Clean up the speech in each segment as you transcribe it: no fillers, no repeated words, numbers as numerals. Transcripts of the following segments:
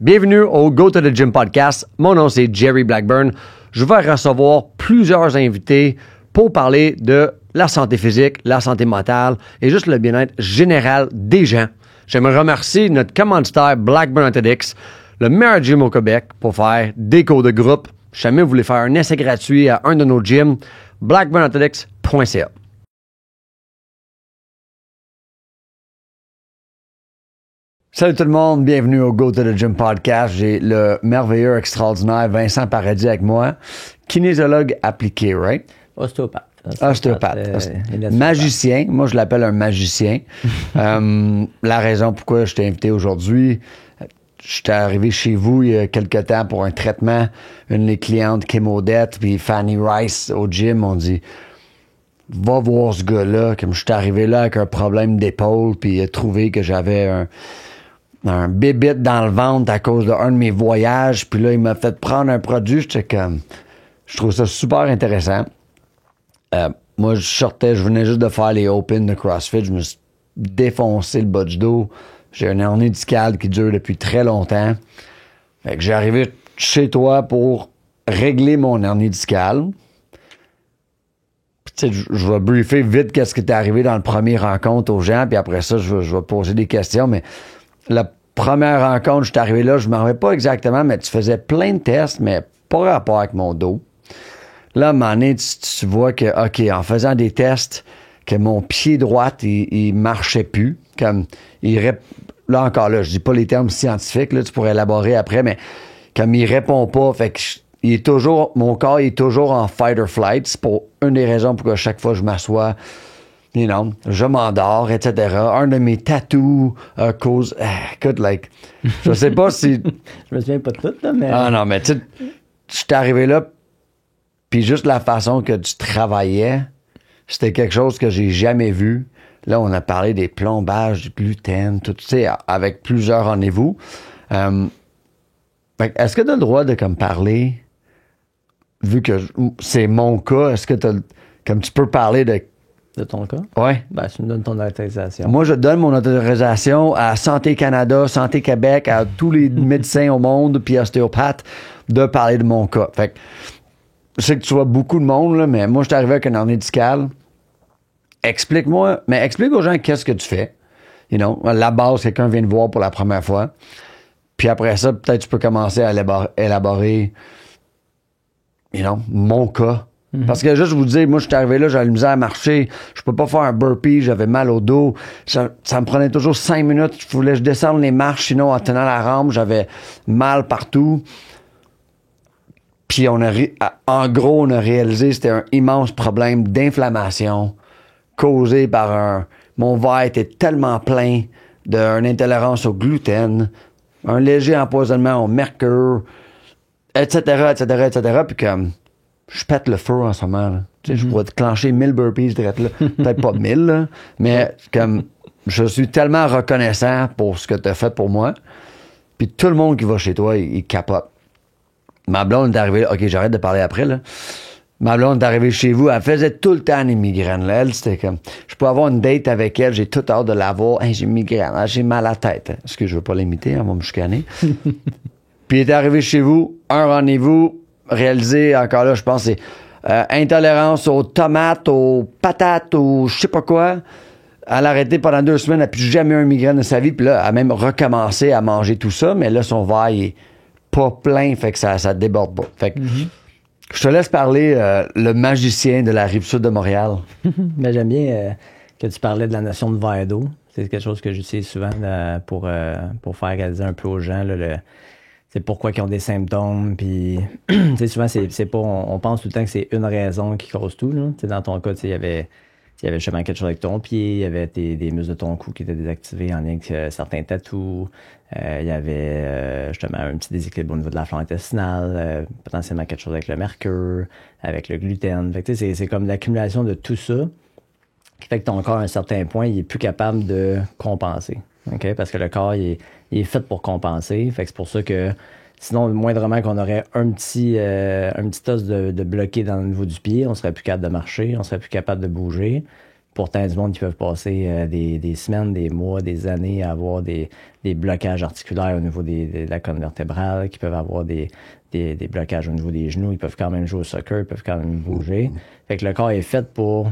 Bienvenue au Go to the Gym podcast. Mon nom, c'est Jerry Blackburn. Je vais recevoir plusieurs invités pour parler de la santé physique, la santé mentale et juste le bien-être général des gens. J'aimerais remercier notre commanditaire Blackburn Athletics, le meilleur gym au Québec pour faire des cours de groupe. Si jamais vous voulez faire un essai gratuit à un de nos gyms, blackburnathletics.ca. Salut tout le monde, bienvenue au Go to the Gym podcast. J'ai le merveilleux, extraordinaire Vincent Paradis avec moi, kinésiologue appliqué, right? Ostéopathe. Magicien, moi je l'appelle un magicien. La raison pourquoi je t'ai invité aujourd'hui, j'étais arrivé chez vous il y a quelques temps pour un traitement. Une des clientes, Kim Odette, puis Fanny Rice au gym, on dit va voir ce gars-là. Comme je suis arrivé là avec un problème d'épaule, puis il a trouvé que j'avais un bébite dans le ventre à cause d'un de mes voyages. Puis là, il m'a fait prendre un produit. J'étais comme... Je trouve ça super intéressant. Moi, je venais juste de faire les Open de CrossFit. Je me suis défoncé le bas du dos. J'ai une hernie discale qui dure depuis très longtemps. Fait que j'ai arrivé chez toi pour régler mon hernie discale. Puis, tu sais, je vais briefer vite qu'est-ce qui t'est arrivé dans le premier rencontre aux gens. Puis après ça, je vais poser des questions. Mais la première rencontre, je suis arrivé là, je ne m'en rappelle pas exactement, mais tu faisais plein de tests, mais pas rapport avec mon dos. Là, à un moment donné, tu vois que, OK, en faisant des tests, que mon pied droit, il marchait plus. Comme, là encore, là, je dis pas les termes scientifiques, là, tu pourrais élaborer après, mais comme il répond pas, fait que mon corps est toujours en fight or flight. C'est pour une des raisons pour que chaque fois je m'assois, je m'endors, etc. Un de mes tatous cause... écoute, je sais pas si... Je me souviens pas de tout, là, mais... Ah non, mais tu sais, je suis arrivé là, puis juste la façon que tu travaillais, c'était quelque chose que j'ai jamais vu. Là, on a parlé des plombages, du gluten, tout, tu sais, avec plusieurs rendez-vous. Est-ce que tu as le droit de comme parler, vu que c'est mon cas, est-ce que comme tu peux parler de ton cas? Ouais. Ben, tu me donnes ton autorisation. Moi, je donne mon autorisation à Santé Canada, Santé Québec, à tous les médecins au monde, puis ostéopathes, de parler de mon cas. Fait que, je sais que tu vois beaucoup de monde, là, mais moi, je suis arrivé avec une hernie discale. Explique aux gens qu'est-ce que tu fais. La base, quelqu'un vient te voir pour la première fois. Puis après ça, peut-être tu peux commencer à élaborer, mon cas. Mm-hmm. Parce que juste vous dire, moi, je suis arrivé là, j'avais la misère à marcher, je peux pas faire un burpee, j'avais mal au dos, ça me prenait toujours 5 minutes, je voulais que je descende les marches, sinon en tenant la rampe, j'avais mal partout. Puis en gros, on a réalisé que c'était un immense problème d'inflammation causé par mon verre était tellement plein d'une intolérance au gluten, un léger empoisonnement au mercure, etc. Puis comme, je pète le feu en ce moment. Là. Tu sais, je pourrais déclencher 1000 burpees direct là. Peut-être pas 1000, là, mais comme, je suis tellement reconnaissant pour ce que tu as fait pour moi. Puis tout le monde qui va chez toi, il capote. Ma blonde est arrivée, OK, j'arrête de parler après, là. Ma blonde est arrivée chez vous, elle faisait tout le temps des migraines, là. Elle, c'était comme, je peux avoir une date avec elle, j'ai tout hâte de la voir. Hey, j'ai une migraine, j'ai mal à la tête. Est-ce que je veux pas l'imiter, elle va me chicaner. Puis elle est arrivée chez vous, un rendez-vous réalisé, encore là, je pense, c'est intolérance aux tomates, aux patates, aux je sais pas quoi. Elle a arrêté pendant 2 semaines, elle n'a plus jamais eu une migraine de sa vie, puis là, elle a même recommencé à manger tout ça, mais là, son verre, il est pas plein, fait que ça déborde pas. Fait que je te laisse parler le magicien de la Rive-Sud de Montréal. Ben, j'aime bien que tu parlais de la notion de verre d'eau. C'est quelque chose que j'utilise souvent pour faire réaliser un peu aux gens c'est pourquoi ils ont des symptômes. Puis souvent, c'est pas. On pense tout le temps que c'est une raison qui cause tout. Là. Dans ton cas, il y avait justement quelque chose avec ton pied, il y avait des muscles de ton cou qui étaient désactivés en lien avec certains tatous. Il y avait justement un petit déséquilibre au niveau de la flore intestinale, potentiellement quelque chose avec le mercure, avec le gluten. Fait que, c'est comme l'accumulation de tout ça qui fait que ton corps, à un certain point, il est plus capable de compenser. Okay? Parce que le corps, il est fait pour compenser. Fait que c'est pour ça que sinon, moindrement qu'on aurait un petit os de bloqué dans le niveau du pied, on serait plus capable de marcher, on serait plus capable de bouger. Pourtant, il y a du monde qui peuvent passer des semaines, des mois, des années à avoir des blocages articulaires au niveau de la colonne vertébrale, qui peuvent avoir des blocages au niveau des genoux. Ils peuvent quand même jouer au soccer, ils peuvent quand même bouger. Fait que le corps est fait pour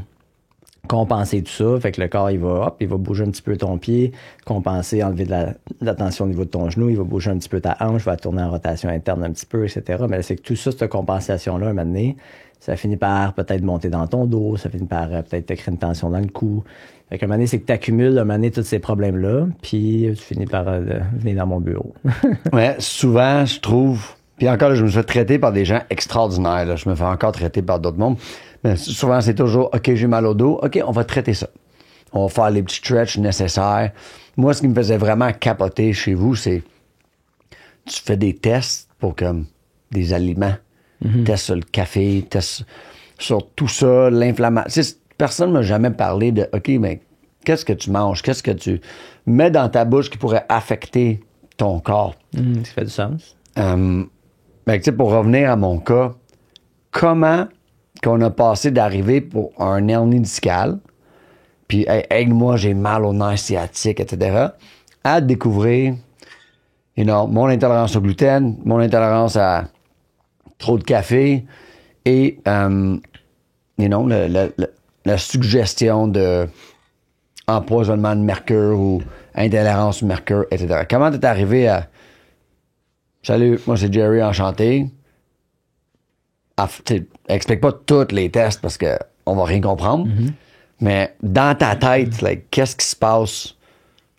compenser tout ça. Fait que le corps, il va bouger un petit peu ton pied, compenser, enlever de la tension au niveau de ton genou, il va bouger un petit peu ta hanche, va tourner en rotation interne un petit peu, etc. Mais c'est que tout ça, cette compensation-là, un moment donné, ça finit par peut-être monter dans ton dos, ça finit par peut-être te créer une tension dans le cou. Fait qu'un moment donné, c'est que tu accumules un moment donné tous ces problèmes-là, puis tu finis par venir dans mon bureau. Ouais, souvent, je trouve... Puis encore, là, je me fais traiter par des gens extraordinaires. Là. Je me fais encore traiter par d'autres mondes. Mais souvent, c'est toujours, OK, j'ai mal au dos. OK, on va traiter ça. On va faire les petits stretches nécessaires. Moi, ce qui me faisait vraiment capoter chez vous, c'est tu fais des tests pour comme des aliments. Tests sur le café, tests sur tout ça, l'inflammation. Personne ne m'a jamais parlé de, OK, mais qu'est-ce que tu manges? Qu'est-ce que tu mets dans ta bouche qui pourrait affecter ton corps? Ça fait du sens. Ben, pour revenir à mon cas, comment qu'on a passé d'arriver pour un hernie discale, puis hey, aide-moi, j'ai mal au nerf sciatique, etc., à découvrir mon intolérance au gluten, mon intolérance à trop de café et la suggestion de empoisonnement de mercure ou intolérance au mercure, etc. Comment t'es arrivé à salut, moi c'est Jerry, enchanté. Explique pas tous les tests parce que on va rien comprendre. Mais dans ta tête, qu'est-ce qui se passe?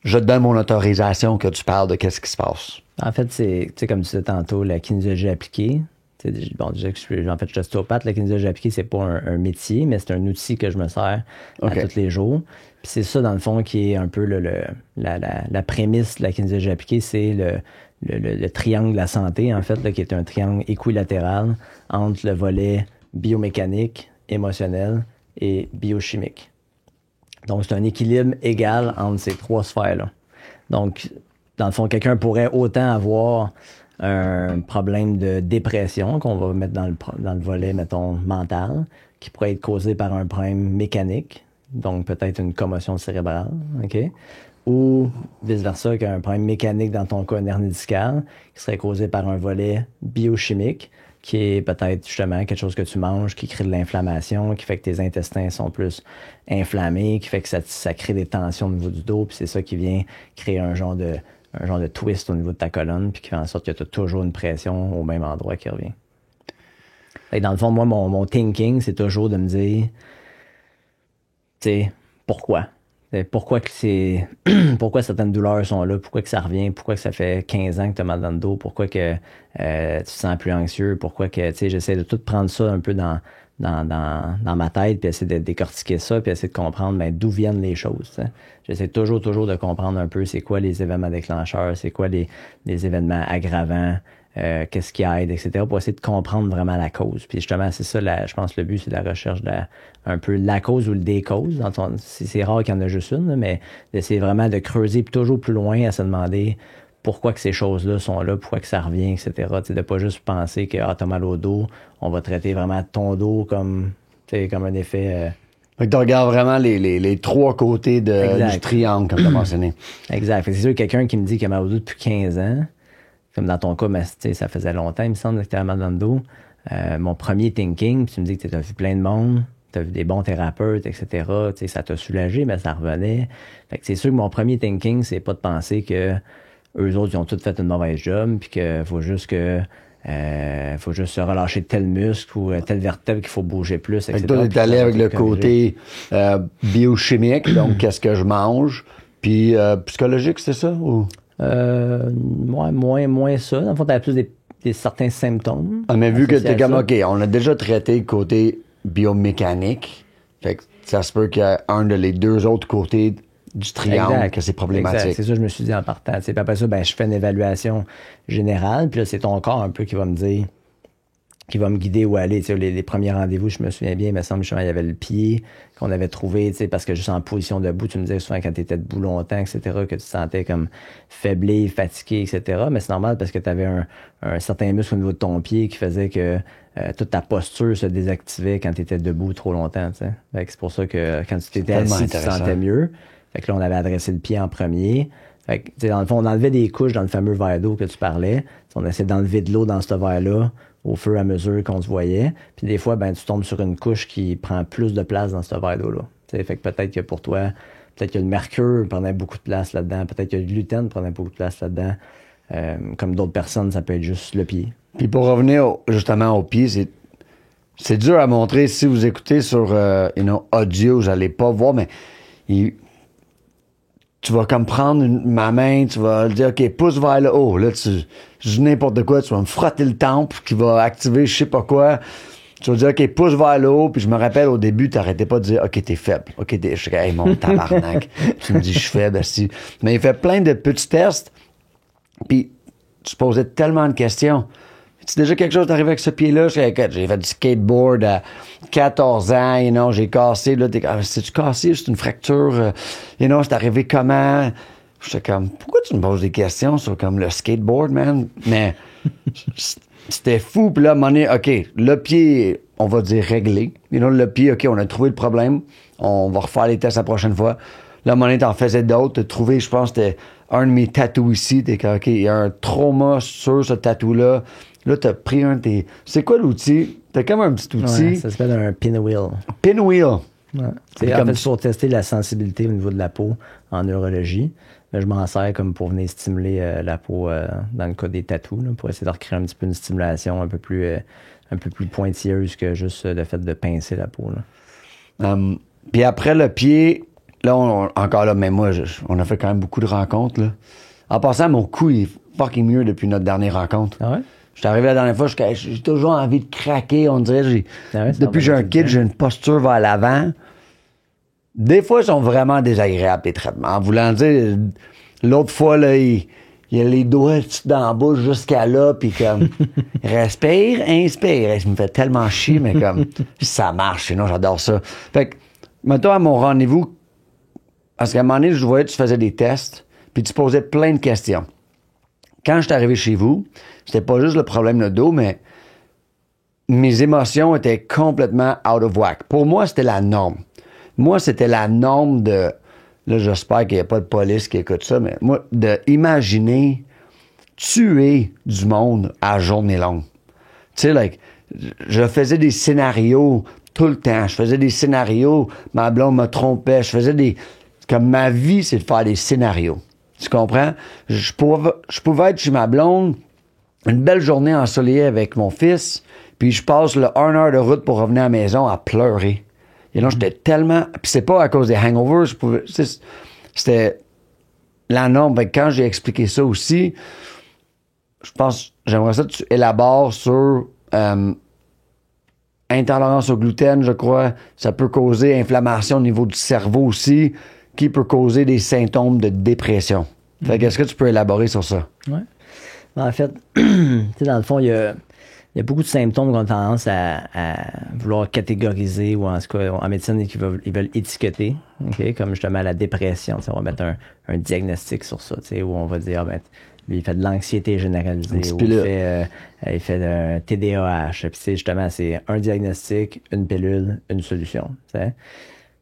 Je te donne mon autorisation que tu parles de qu'est-ce qui se passe. En fait, c'est comme tu disais tantôt, la kinésiologie appliquée. Bon, déjà que je suis ostéopathe, la kinésiologie appliquée, c'est pas un métier, mais c'est un outil que je me sers à tous les jours. Puis c'est ça, dans le fond, qui est un peu la prémisse de la kinésiologie appliquée, c'est le triangle de la santé, en fait, là, qui est un triangle équilatéral entre le volet biomécanique, émotionnel et biochimique. Donc, c'est un équilibre égal entre ces trois sphères-là. Donc, dans le fond, quelqu'un pourrait autant avoir un problème de dépression qu'on va mettre dans le volet, mettons, mental, qui pourrait être causé par un problème mécanique, donc peut-être une commotion cérébrale, OK? Ou vice-versa, qu'un problème mécanique dans ton cas, une hernie discale, qui serait causé par un volet biochimique, qui est peut-être justement quelque chose que tu manges, qui crée de l'inflammation, qui fait que tes intestins sont plus inflammés, qui fait que ça crée des tensions au niveau du dos, puis c'est ça qui vient créer un genre de twist au niveau de ta colonne, puis qui fait en sorte que tu as toujours une pression au même endroit qui revient. Et dans le fond, moi, mon thinking, c'est toujours de me dire, tu sais, pourquoi? Pourquoi certaines douleurs sont là, pourquoi que ça revient, pourquoi que ça fait 15 ans que tu as mal dans le dos, pourquoi que tu te sens plus anxieux, pourquoi que, tu sais, j'essaie de tout prendre ça un peu dans ma tête, puis essayer de décortiquer ça, puis essayer de comprendre d'où viennent les choses. T'sais. J'essaie toujours de comprendre un peu c'est quoi les événements déclencheurs, c'est quoi les événements aggravants, qu'est-ce qui aide, etc., pour essayer de comprendre vraiment la cause. Puis justement, c'est ça, je pense que le but, c'est la recherche de un peu la cause ou le des causes. C'est rare qu'il y en a juste une, mais d'essayer vraiment de creuser toujours plus loin à se demander pourquoi que ces choses-là sont là, pourquoi que ça revient, etc. T'sais, de pas juste penser que t'as mal au dos, on va traiter vraiment ton dos comme un effet... Fait que tu regardes vraiment les trois côtés du triangle, comme tu as mentionné. Exact. Fait que c'est sûr, quelqu'un qui me dit qu'il a mal au dos depuis 15 ans, comme dans ton cas, mais, ça faisait longtemps, il me semble que tu avais mal dans le dos. Mon premier thinking, puis tu me dis que tu as vu plein de monde, tu as vu des bons thérapeutes, etc. Ça t'a soulagé, mais ça revenait. Fait que c'est sûr que mon premier thinking, c'est pas de penser que eux autres, ils ont tous fait une mauvaise job, puis qu'il faut juste se relâcher tel muscle ou telle vertèbre qu'il faut bouger plus, etc. Toi, t'es allé avec le côté biochimique, donc qu'est-ce que je mange, puis psychologique, c'est ça? Ou? Moins ça. Dans le fond, t'avais plus des certains symptômes. Ah, mais vu que t'es comme, OK, on a déjà traité le côté biomécanique, fait que ça se peut qu'il y ait un de les deux autres côtés du triangle que c'est problématique. Exact. C'est ça que je me suis dit en partant. Puis après ça, je fais une évaluation générale, puis là, c'est ton corps un peu qui va me dire qui va me guider où aller. Tu sais, les premiers rendez-vous, je me souviens bien, il me semble justement, il y avait le pied qu'on avait trouvé, tu sais, parce que juste en position debout, tu me disais souvent quand tu étais debout longtemps, etc., que tu te sentais comme faiblé, fatigué, etc. Mais c'est normal parce que tu avais un certain muscle au niveau de ton pied qui faisait que toute ta posture se désactivait quand tu étais debout trop longtemps. Tu sais. Fait que c'est pour ça que quand tu t'étais assis, tu te sentais mieux. Fait que là, on avait adressé le pied en premier. Fait que, tu sais, dans le fond, on enlevait des couches dans le fameux verre d'eau que tu parlais. On essayait d'enlever de l'eau dans ce verre-là au fur et à mesure qu'on se voyait. Puis des fois, ben, tu tombes sur une couche qui prend plus de place dans ce verre d'eau-là. T'sais, fait que peut-être que pour toi, peut-être que le mercure prenait beaucoup de place là-dedans. Peut-être que le gluten prenait beaucoup de place là-dedans. Comme d'autres personnes, ça peut être juste le pied. Puis pour revenir justement au pied, c'est dur à montrer. Si vous écoutez sur audio, vous n'allez pas voir, mais tu vas comme prendre ma main, tu vas dire, OK, pousse vers le haut. Là, je dis n'importe quoi, tu vas me frotter le temple qui va activer je sais pas quoi. Tu vas dire, OK, pousse vers le haut. Puis je me rappelle, au début, t'arrêtais pas de dire, OK, t'es faible. OK, je suis, hey, mon tabarnak. Tu me dis, je suis faible, si. Mais il fait plein de petits tests. Puis tu posais tellement de questions. C'est déjà quelque chose d'arrivé avec ce pied-là. J'ai fait du skateboard à 14 ans, j'ai cassé, là, c'est-tu cassé? C'est une fracture, c'est arrivé comment? J'étais comme, pourquoi tu me poses des questions sur comme le skateboard, man? Mais c'était fou, puis là, à un moment donné, OK, le pied, on va dire réglé. Le pied, OK, on a trouvé le problème, on va refaire les tests la prochaine fois. Là, à un moment donné, t'en faisais d'autres, t'as trouvé, je pense, c'était un de mes tatous ici, t'es comme, OK, il y a un trauma sur ce tatou-là. Là, t'as pris un de tes... C'est quoi l'outil? T'as comme un petit outil. Ouais, ça s'appelle un pinwheel. Pinwheel. Ouais. C'est en fait pour tester la sensibilité au niveau de la peau en neurologie. Mais je m'en sers comme pour venir stimuler la peau dans le cas des tatous, là, pour essayer de recréer un petit peu une stimulation un peu plus pointilleuse que juste le fait de pincer la peau. Puis après le pied, là, encore là, mais moi, on a fait quand même beaucoup de rencontres. Là. En passant, mon cou est fucking mieux depuis notre dernière rencontre. Ah ouais? J'étais arrivé la dernière fois, j'ai toujours envie de craquer, on dirait. Depuis que j'ai un kit, j'ai une posture vers l'avant. Des fois, ils sont vraiment désagréables, les traitements. En voulant dire, l'autre fois, là, il y a les doigts dans la bouche jusqu'à là, puis comme, respire, inspire. Ça me fait tellement chier, mais comme, ça marche, sinon j'adore ça. Fait que, mettons à mon rendez-vous, parce qu'à un moment donné, je voyais que tu faisais des tests, puis tu posais plein de questions. Quand je suis arrivé chez vous, c'était pas juste le problème de dos, mais mes émotions étaient complètement out of whack. Pour moi, c'était la norme. Moi, c'était la norme de... Là, j'espère qu'il n'y a pas de police qui écoute ça, mais moi, d'imaginer tuer du monde à journée longue. Tu sais, like, je faisais des scénarios tout le temps. Je faisais des scénarios, ma blonde me trompait. Je faisais des... Comme ma vie, c'est de faire des scénarios. Tu comprends? Je pouvais être chez ma blonde, une belle journée ensoleillée avec mon fils, puis je passe le 1 heure de route pour revenir à la maison à pleurer. Et là, j'étais tellement... Puis c'est pas à cause des hangovers, c'était la norme. Fait que quand j'ai expliqué ça aussi, je pense, j'aimerais ça que tu élabores sur intolérance au gluten, je crois. Ça peut causer inflammation au niveau du cerveau aussi, qui peut causer des symptômes de dépression. Fait que est-ce que tu peux élaborer sur ça? Oui. En fait, dans le fond, il y a beaucoup de symptômes qu'on a tendance à vouloir catégoriser, ou en tout cas, en médecine, ils veulent étiqueter, okay? Comme justement la dépression. On va mettre un diagnostic sur ça, où on va dire, lui, il fait de l'anxiété généralisée, ou il fait un TDAH. Puis justement, c'est un diagnostic, une pilule, une solution. T'sais?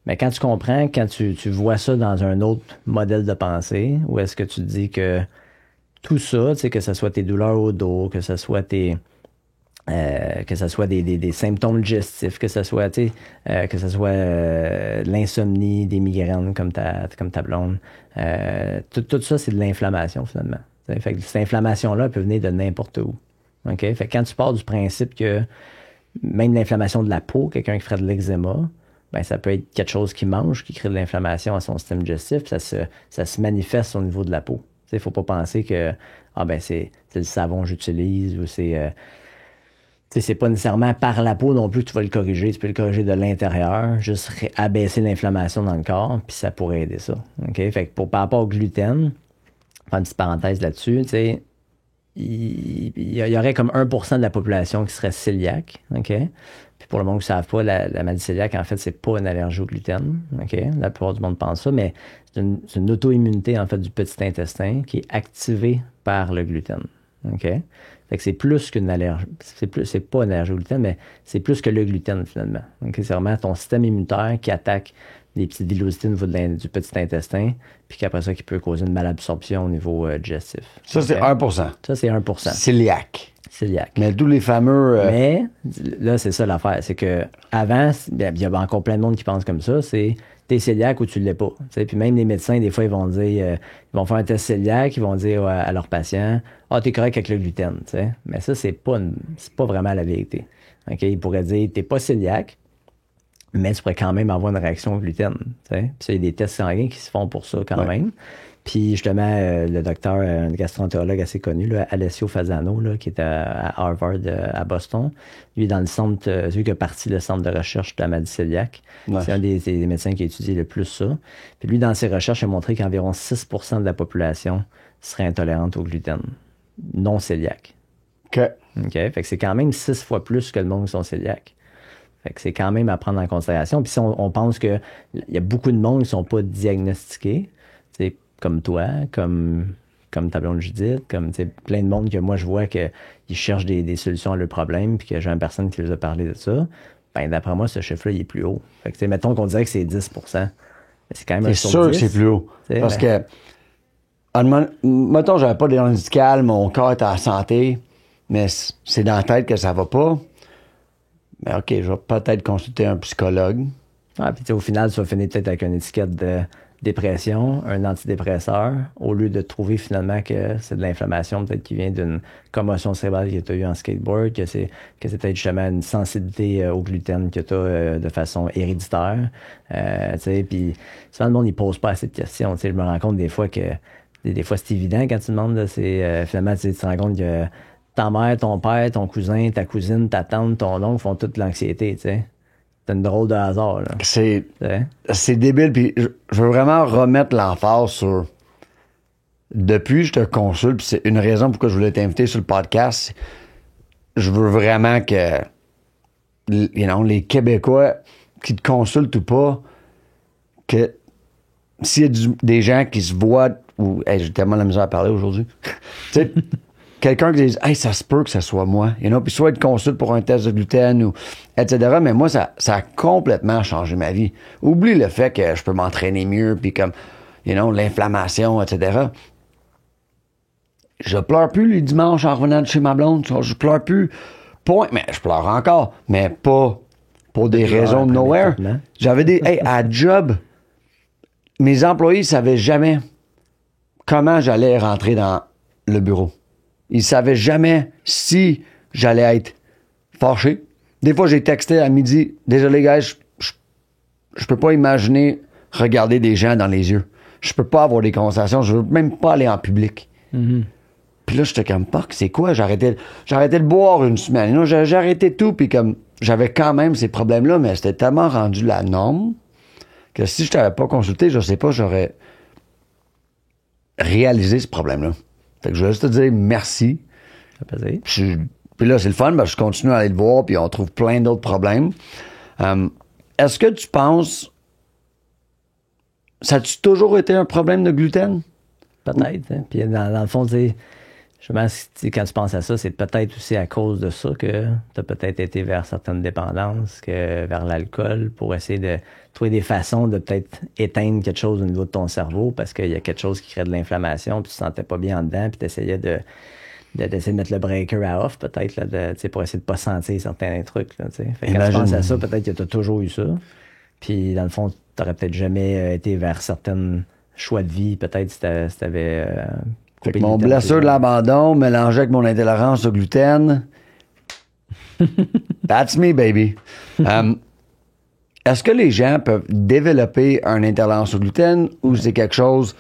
Mais quand tu comprends, quand tu vois ça dans un autre modèle de pensée, où est-ce que tu te dis que tout ça, que ce soit tes douleurs au dos, que ce soit des symptômes digestifs, que ce soit l'insomnie, des migraines comme ta blonde, tout ça, c'est de l'inflammation finalement. T'sais. Fait que cette inflammation-là peut venir de n'importe où. Okay? Fait que quand tu pars du principe que même l'inflammation de la peau, quelqu'un qui ferait de l'eczéma, ça peut être quelque chose qui mange, qui crée de l'inflammation à son système digestif, puis ça se manifeste au niveau de la peau. Il ne faut pas penser que c'est le savon que j'utilise, ou c'est pas nécessairement par la peau non plus que tu vas le corriger. Tu peux le corriger de l'intérieur, juste abaisser l'inflammation dans le corps, puis ça pourrait aider ça. Okay? Fait que par rapport au gluten, faire une petite parenthèse là-dessus, il il y aurait comme 1% de la population qui serait cœliaque, OK? Puis pour le monde qui ne savent pas, la maladie cœliaque, en fait, c'est pas une allergie au gluten, OK? La plupart du monde pense ça, mais c'est une auto-immunité, en fait, du petit intestin qui est activée par le gluten, OK? Fait que c'est plus qu'une allergie. C'est pas une allergie au gluten, mais c'est plus que le gluten, finalement. OK? C'est vraiment ton système immunitaire qui attaque des petites villosités au niveau du petit intestin, puis qu'après ça, qui peut causer une malabsorption au niveau digestif. Ça, c'est 1%. Ça, c'est 1%. Cœliaque. Mais tous les fameux... Mais, là, c'est ça l'affaire. C'est que avant, il y a encore plein de monde qui pense comme ça, c'est t'es cœliaque ou tu l'es pas. T'sais. Puis même les médecins, des fois, ils vont dire, ils vont faire un test cœliaque, ils vont dire à leurs patients, t'es correct avec le gluten. T'sais. Mais ça, c'est pas vraiment la vérité. Okay? Ils pourraient dire, t'es pas cœliaque, mais tu pourrais quand même avoir une réaction au gluten. Puis ça, il y a des tests sanguins qui se font pour ça quand même. Puis justement, le docteur, un gastroentérologue assez connu, là, Alessio Fasano, là, qui est à Harvard, à Boston, lui, dans le centre, celui qui a parti le centre de recherche de la maladie cœliaque, c'est un des médecins qui a étudié le plus ça. Puis lui, dans ses recherches, a montré qu'environ 6% de la population serait intolérante au gluten, non cœliaque. OK? Fait que c'est quand même 6 fois plus que le monde qui sont cœliaques. Fait que c'est quand même à prendre en considération. Puis si on pense qu'il y a beaucoup de monde qui ne sont pas diagnostiqués, c'est comme toi, comme ta blonde Judith, comme plein de monde que moi je vois qu'ils cherchent des solutions à leurs problèmes, puis que j'ai une personne qui les a parlé de ça, ben d'après moi, ce chiffre-là, il est plus haut. Fait que mettons qu'on dirait que c'est 10%. Mais c'est quand même un sur 10. C'est sûr que c'est plus haut. Parce que, mettons, j'avais pas d'élan médical, mon corps est en santé, mais c'est dans la tête que ça va pas. Mais OK, je vais peut-être consulter un psychologue. Ah, puis au final, tu vas finir peut-être avec une étiquette de dépression, un antidépresseur, au lieu de trouver finalement que c'est de l'inflammation, peut-être qui vient d'une commotion cérébrale que tu as eue en skateboard, que c'est peut-être justement une sensibilité au gluten que tu as de façon héréditaire. Puis souvent, le monde, il pose pas assez de questions. Je me rends compte des fois que des fois, c'est évident quand tu demandes, finalement, tu te rends compte que ta mère, ton père, ton cousin, ta cousine, ta tante, ton oncle font toute l'anxiété, tu sais. C'est une drôle de hasard, là. C'est débile, puis je veux vraiment remettre l'emphase sur... Depuis je te consulte, puis c'est une raison pourquoi je voulais t'inviter sur le podcast, je veux vraiment que les Québécois qui te consultent ou pas, que s'il y a des gens qui se voient, ou j'ai tellement la misère à parler aujourd'hui, tu sais... Quelqu'un qui dit, hey, ça se peut que ça soit moi. Puis soit être consulte pour un test de gluten ou etc. Mais moi, ça a complètement changé ma vie. Oublie le fait que je peux m'entraîner mieux, puis comme, l'inflammation, etc. Je pleure plus les dimanches en revenant de chez ma blonde. Je pleure plus. Point. Mais je pleure encore. Mais pas pour des raisons de nowhere. J'avais à job, mes employés savaient jamais comment j'allais rentrer dans le bureau. Ils savaient jamais si j'allais être fâché. Des fois, j'ai texté à midi, désolé, gars, je peux pas imaginer regarder des gens dans les yeux. Je peux pas avoir des conversations. Je veux même pas aller en public. Mm-hmm. Puis là, j'étais comme, fuck, c'est quoi? J'arrêtais de boire une semaine. J'ai arrêté tout, puis comme, j'avais quand même ces problèmes-là, mais c'était tellement rendu la norme que si je t'avais pas consulté, je sais pas, j'aurais réalisé ce problème-là. Fait que je voulais juste te dire merci. Puis là, c'est le fun, je continue à aller le voir, puis on trouve plein d'autres problèmes. Est-ce que tu penses... Ça a-tu toujours été un problème de gluten? Peut-être. Hein? Puis dans le fond, quand tu penses à ça, c'est peut-être aussi à cause de ça que tu as peut-être été vers certaines dépendances, vers l'alcool, pour essayer de trouver des façons de peut-être éteindre quelque chose au niveau de ton cerveau, parce qu'il y a quelque chose qui crée de l'inflammation, puis tu te sentais pas bien en dedans, puis tu essayais d'essayer de mettre le breaker à off, peut-être, là, pour essayer de pas sentir certains trucs. Là, fait que quand tu penses à ça, peut-être que tu as toujours eu ça. Puis dans le fond, tu n'aurais peut-être jamais été vers certains choix de vie, peut-être si tu avais... Fait que mon blessure de l'abandon mélangé avec mon intolérance au gluten. That's me, baby. Est-ce que les gens peuvent développer une intolérance au gluten ou c'est quelque chose,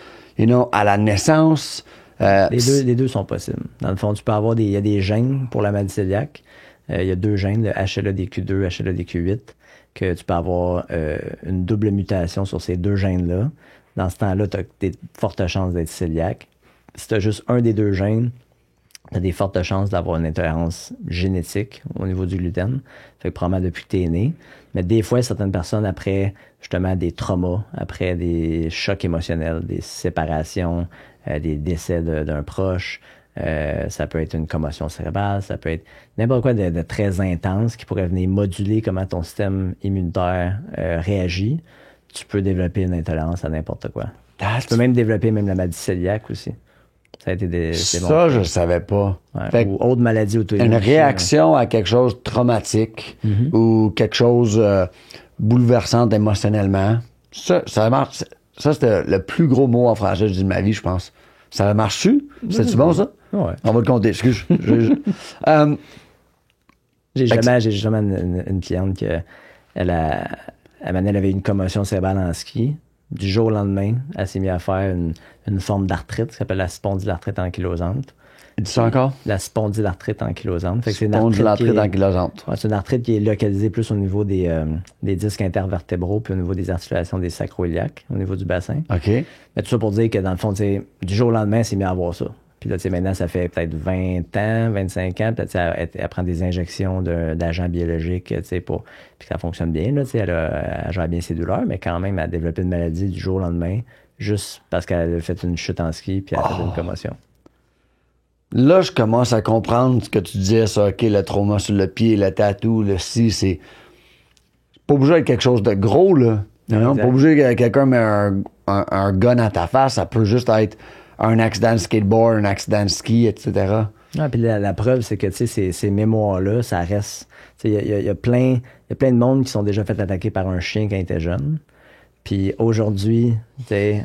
à la naissance? Les deux sont possibles. Dans le fond, tu peux avoir il y a des gènes pour la maladie cœliaque. Il y a 2 gènes, le HLA-DQ2, HLA-DQ8, que tu peux avoir une double mutation sur ces 2 gènes-là. Dans ce temps-là, tu as des fortes chances d'être cœliaque. Si tu as juste un des 2 gènes, tu as des fortes chances d'avoir une intolérance génétique au niveau du gluten. Fait que probablement depuis que tu es né. Mais des fois, certaines personnes, après justement des traumas, après des chocs émotionnels, des séparations, des décès d'un proche, ça peut être une commotion cérébrale, ça peut être n'importe quoi de très intense qui pourrait venir moduler comment ton système immunitaire réagit. Tu peux développer une intolérance à n'importe quoi. Tu peux même développer même la maladie cœliaque aussi. Ça a été ça, je savais pas. Ouais, ou autre maladie auto-immune. Une réaction à quelque chose de traumatique ou quelque chose bouleversant émotionnellement. Ça marche. Ça, c'était le plus gros mot en français de ma vie, je pense. Ça marche-tu? C'est-tu bon, ça? Ouais. On va le compter, excuse. J'ai jamais une cliente que elle avait une commotion cérébrale en ski. Du jour au lendemain, elle s'est mise à faire une forme d'arthrite qui s'appelle la spondylarthrite ankylosante. Dis ça encore? La spondylarthrite ankylosante. Fait que c'est une arthrite ankylosante. Ouais, c'est une arthrite qui est localisée plus au niveau des disques intervertébraux puis au niveau des articulations des sacroiliaques, au niveau du bassin. OK. Mais tout ça pour dire que dans le fond, du jour au lendemain, elle s'est mise à avoir ça. Puis là, maintenant, ça fait peut-être 20 ans, 25 ans. Peut-être elle prend des injections d'agents biologiques, puis que ça fonctionne bien. Là, elle gère bien ses douleurs, mais quand même, elle a développé une maladie du jour au lendemain, juste parce qu'elle a fait une chute en ski puis elle a fait une commotion. Là, je commence à comprendre ce que tu disais, ça, OK, le trauma sur le pied, le tatou, le ci, c'est pas obligé d'être quelque chose de gros, là. Non, pas obligé que quelqu'un met un gun à ta face. Ça peut juste être un accident de skateboard, un accident de ski, etc. Ah, puis la preuve, c'est que ces mémoires-là, ça reste. Il y a plein de monde qui sont déjà fait attaquer par un chien quand ils étaient jeunes. Puis aujourd'hui, tu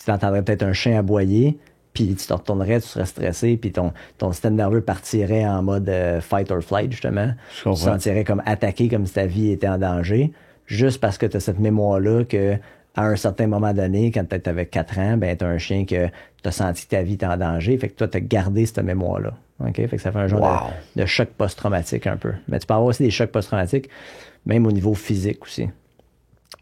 entendrais peut-être un chien aboyer, puis tu te retournerais, tu serais stressé, puis ton système nerveux partirait en mode fight or flight, justement. Je comprends. Tu te sentirais comme attaqué, comme si ta vie était en danger, juste parce que tu as cette mémoire-là que à un certain moment donné, quand tu avais 4 ans, ben t'as un chien que t'as senti que ta vie était en danger. Fait que toi, t'as gardé cette mémoire-là. OK? Fait que ça fait un genre de choc post-traumatique un peu. Mais tu peux avoir aussi des chocs post-traumatiques, même au niveau physique aussi.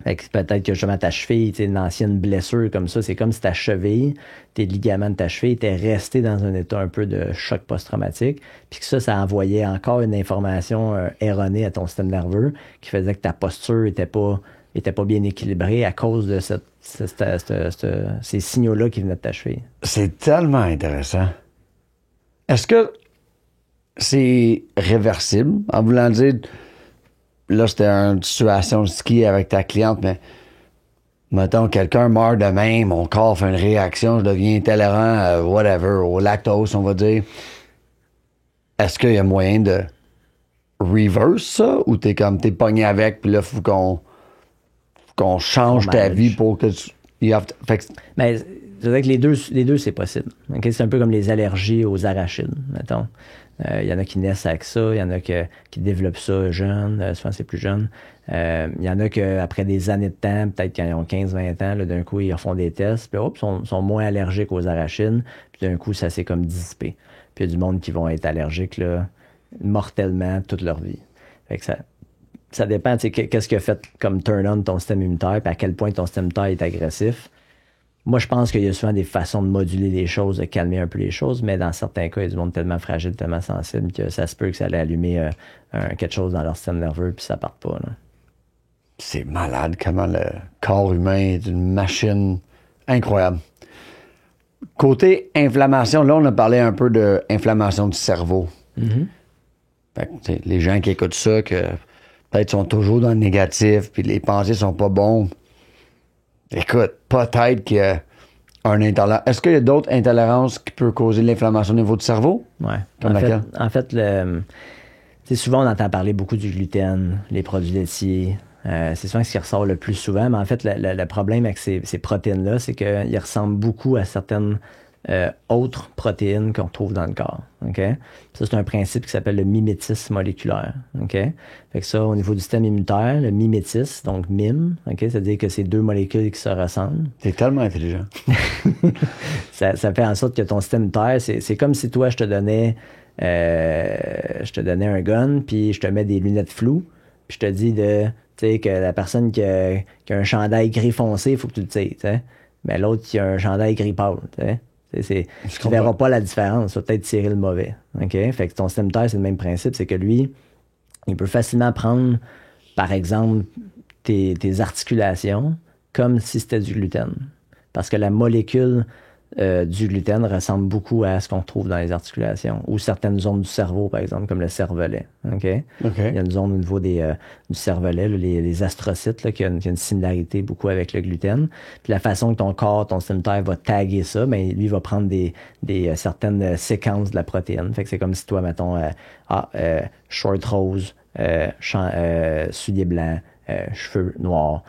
Fait que peut-être que justement ta cheville, une ancienne blessure comme ça, c'est comme si ta cheville, tes ligaments de ta cheville étaient restés dans un état un peu de choc post-traumatique, puis que ça envoyait encore une information erronée à ton système nerveux qui faisait que ta posture était pas bien équilibrée à cause de ces signaux-là qui venaient de ta cheville. C'est tellement intéressant. Est-ce que c'est réversible? En voulant dire, là, c'était une situation de ski avec ta cliente, mais mettons, quelqu'un meurt demain, mon corps fait une réaction, je deviens intolérant, whatever, au lactose, on va dire. Est-ce qu'il y a moyen de reverse ça? Ou t'es pogné avec, puis là, faut qu'on change ta vie pour que tu... Mais je dirais que les deux c'est possible. Okay? C'est un peu comme les allergies aux arachides, mettons. Il y en a qui naissent avec ça, il y en a qui développent ça jeunes, souvent c'est plus jeune. Il y en a qu'après des années de temps, peut-être quand ils ont 15-20 ans, là, d'un coup, ils refont des tests, puis sont moins allergiques aux arachides, puis d'un coup, ça s'est comme dissipé. Puis il y a du monde qui vont être allergiques là, mortellement toute leur vie. Fait que ça dépend, tu sais, qu'est-ce qui a fait comme turn-on ton système immunitaire, puis à quel point ton système immunitaire est agressif. Moi, je pense qu'il y a souvent des façons de moduler les choses, de calmer un peu les choses, mais dans certains cas, il y a du monde tellement fragile, tellement sensible que ça se peut que ça allait allumer quelque chose dans leur système nerveux, puis ça parte pas. Là. C'est malade comment le corps humain est une machine incroyable. Côté inflammation, là, on a parlé un peu d'inflammation du cerveau. Mm-hmm. Fait que, les gens qui écoutent ça, que peut-être sont toujours dans le négatif, puis les pensées sont pas bonnes. Écoute, peut-être qu'il y a un intolérance. Est-ce qu'il y a d'autres intolérances qui peuvent causer de l'inflammation au niveau du cerveau? Oui. Comme laquelle? En fait, souvent, on entend parler beaucoup du gluten, les produits laitiers. C'est souvent ce qui ressort le plus souvent, mais en fait, le problème avec ces protéines-là, c'est qu'ils ressemblent beaucoup à certaines autres protéines qu'on trouve dans le corps. Okay? Ça, c'est un principe qui s'appelle le mimétisme moléculaire. Okay? Fait que ça, au niveau du système immunitaire, le mimétisme, donc mime, okay? C'est-à-dire que c'est deux molécules qui se ressemblent. T'es tellement intelligent. ça fait en sorte que ton système immunitaire, c'est comme si toi, je te donnais un gun, puis je te mets des lunettes floues, puis je te dis que la personne qui a un chandail gris foncé, il faut que tu le tires. Mais l'autre qui a un chandail gris pâle, t'sais. Tu verras pas la différence. Ça va peut-être tirer le mauvais. OK? Fait que ton système immunitaire, c'est le même principe. C'est que lui, il peut facilement prendre, par exemple, tes articulations comme si c'était du gluten. Parce que la molécule du gluten ressemble beaucoup à ce qu'on trouve dans les articulations ou certaines zones du cerveau, par exemple, comme le cervelet. OK? Il y a une zone au niveau du cervelet, là, les astrocytes, là, qui a une similarité beaucoup avec le gluten. Puis la façon que ton corps, ton système immunitaire va taguer ça, ben, lui va prendre certaines séquences de la protéine. Fait que c'est comme si toi, mettons, short rose, souliers blancs, cheveux noirs.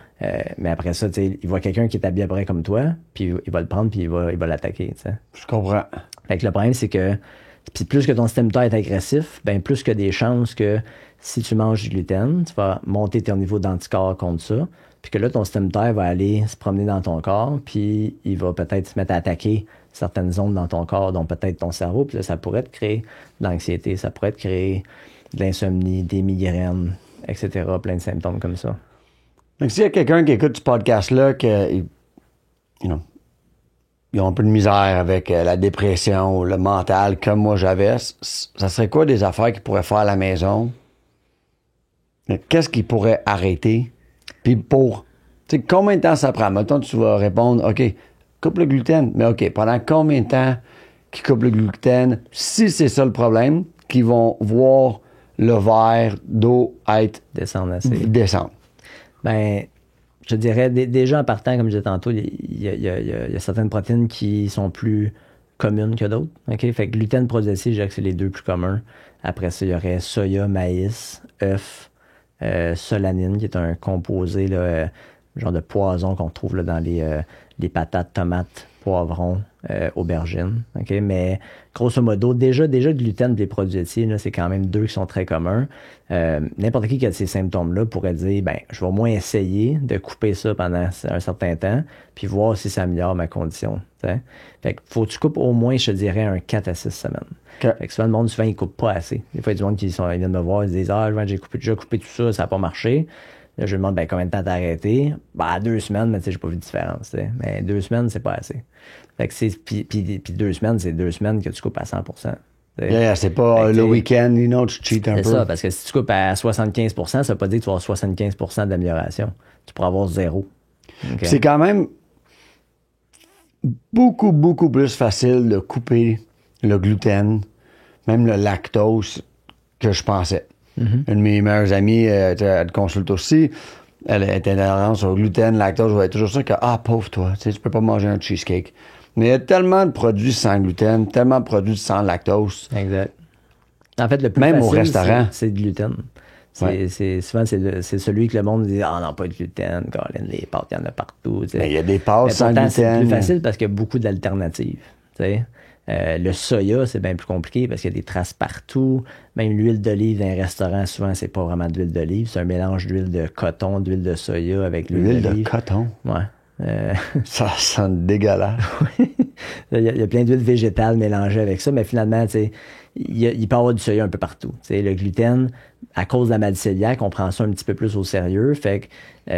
Mais après ça, il voit quelqu'un qui est habillé à peu près comme toi, puis il va le prendre, puis il va l'attaquer. T'sais. Je comprends. Fait que le problème, c'est que puis plus que ton système immunitaire est agressif, ben plus que des chances que si tu manges du gluten, tu vas monter ton niveau d'anticorps contre ça, puis que là, ton système immunitaire va aller se promener dans ton corps, puis il va peut-être se mettre à attaquer certaines zones dans ton corps, dont peut-être ton cerveau, puis là, ça pourrait te créer de l'anxiété, ça pourrait te créer de l'insomnie, des migraines, etc., plein de symptômes comme ça. Donc, s'il y a quelqu'un qui écoute ce podcast-là, ils ont un peu de misère avec la dépression ou le mental, comme moi j'avais, ça serait quoi des affaires qu'ils pourraient faire à la maison? Qu'est-ce qu'ils pourraient arrêter? Puis combien de temps ça prend? Mettons, tu vas répondre, OK, coupe le gluten. Mais OK, pendant combien de temps qu'ils coupent le gluten? Si c'est ça le problème, qu'ils vont voir le verre d'eau descendre. Ben, je dirais, déjà en partant, comme je disais tantôt, il y a certaines protéines qui sont plus communes que d'autres. OK? Fait que gluten, processé, je dirais que c'est les deux plus communs. Après ça, il y aurait soya, maïs, œuf, solanine, qui est un composé, là, genre de poison qu'on trouve là, dans les patates, tomates, poivrons, aubergines. Okay? Mais grosso modo, déjà le gluten et les produits laitiers, là, c'est quand même deux qui sont très communs. N'importe qui a ces symptômes-là pourrait dire, ben, je vais au moins essayer de couper ça pendant un certain temps, puis voir si ça améliore ma condition. T'sais? Fait que faut que tu coupes au moins, je te dirais, 4 à 6 semaines. Okay. Fait que souvent, le monde, il coupe pas assez. Des fois, il y a du monde qui viennent me voir, ils disent, j'ai déjà coupé tout ça, ça n'a pas marché. Là, je lui demande, combien de temps t'as arrêté? 2 semaines, mais j'ai pas vu de différence. T'sais. Mais 2 semaines, c'est pas assez. Fait que puis 2 semaines, c'est 2 semaines que tu coupes à 100%. Yeah, c'est pas le week-end, tu cheats un peu. C'est ça, parce que si tu coupes à 75%, ça veut pas dire que tu vas avoir 75% d'amélioration. Tu pourras avoir 0. Okay. C'est quand même beaucoup, beaucoup plus facile de couper le gluten, même le lactose, que je pensais. Une de mes meilleures amies, elle te consulte aussi. Elle était intolérante au gluten, lactose. Je voyais toujours ça que, pauvre toi, tu peux pas manger un cheesecake. Mais il y a tellement de produits sans gluten, tellement de produits sans lactose. Exact. En fait, le plus même facile, au restaurant, c'est le gluten. Souvent, c'est celui que le monde dit, non, pas de gluten, Colin, les pâtes, il y en a partout. Mais il y a des pâtes sans gluten. C'est plus facile parce qu'il y a beaucoup d'alternatives. Le soya, c'est bien plus compliqué parce qu'il y a des traces partout. Même l'huile d'olive dans un restaurant, souvent, c'est pas vraiment d'huile d'olive. C'est un mélange d'huile de coton, d'huile de soya avec l'huile d'olive. L'huile de coton? Ouais. Ça sent dégueulasse. Il y a plein d'huiles végétales mélangées avec ça, mais finalement, il peut y avoir du soya un peu partout. Le gluten, à cause de la maladie cœliaque, on prend ça un petit peu plus au sérieux. Fait que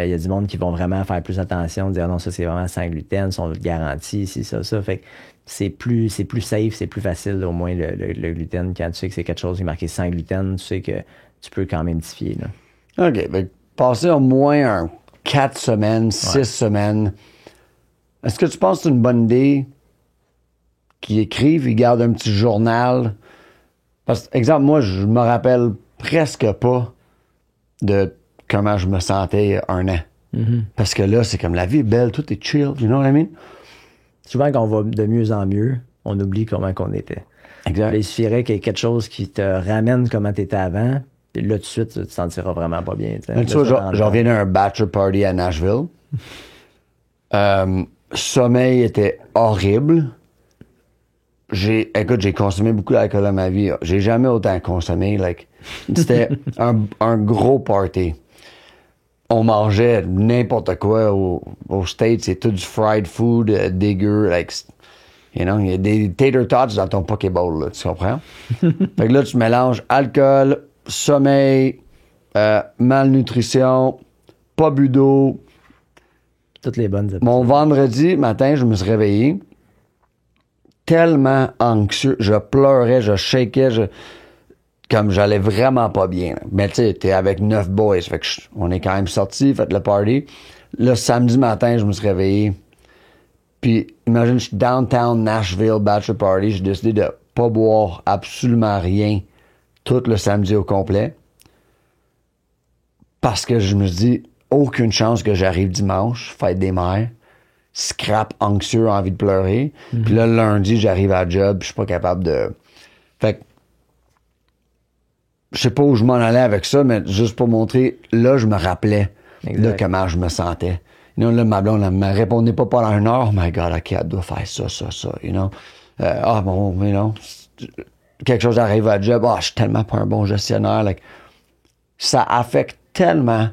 il y a du monde qui vont vraiment faire plus attention, dire non, ça c'est vraiment sans gluten, ça on le garantit, ça. Fait que c'est plus safe, c'est plus facile au moins le gluten. Quand tu sais que c'est quelque chose qui est marqué sans gluten, tu sais que tu peux quand même t'y fier. Là. OK. Ben, passer au moins 4 semaines, 6 semaines. Est-ce que tu penses que c'est une bonne idée qu'ils écrivent, ils gardent un petit journal? Parce que, exemple, moi, je me rappelle presque pas de comment je me sentais un an. Mm-hmm. Parce que là, c'est comme la vie est belle, tout est chill, you know what I mean? Souvent, quand on va de mieux en mieux, on oublie comment qu'on était. Exact. Il suffirait qu'il y ait quelque chose qui te ramène comment tu étais avant, puis là, tout de suite, tu te sentiras vraiment pas bien. Tu vois, j'en reviens d'un bachelor party à Nashville. Sommeil était horrible. J'ai consommé beaucoup d'alcool dans ma vie. J'ai jamais autant consommé. C'était un gros party. On mangeait n'importe quoi aux States. C'est tout du fried food dégueu. Il y a des tater tots dans ton Pokéball, là, tu comprends? Fait que là, tu mélanges alcool, sommeil, malnutrition, pas bu d'eau. Toutes les bonnes habitudes. Mon vendredi matin, je me suis réveillé. tellement anxieux. Je pleurais, je shakeais, comme j'allais vraiment pas bien. Là. Mais tu sais, t'es avec 9 boys. Fait que on est quand même sortis, fait le party. Le samedi matin, je me suis réveillé. Puis imagine, je suis downtown Nashville, bachelor party. J'ai décidé de pas boire absolument rien tout le samedi au complet. Parce que je me suis dit, aucune chance que j'arrive dimanche, fête des mères, scrap, anxieux, envie de pleurer. Puis là, lundi, j'arrive à la job, puis je suis pas capable de... Fait que je sais pas où je m'en allais avec ça, mais juste pour montrer, là, je me rappelais de comment je me sentais. You know, là, ma blonde, elle me répondait pas pendant 1 heure. Oh my God, OK, elle doit faire ça, you know. Bon, you know, quelque chose arrive à la job. Je suis tellement pas un bon gestionnaire. Like, ça affecte tellement,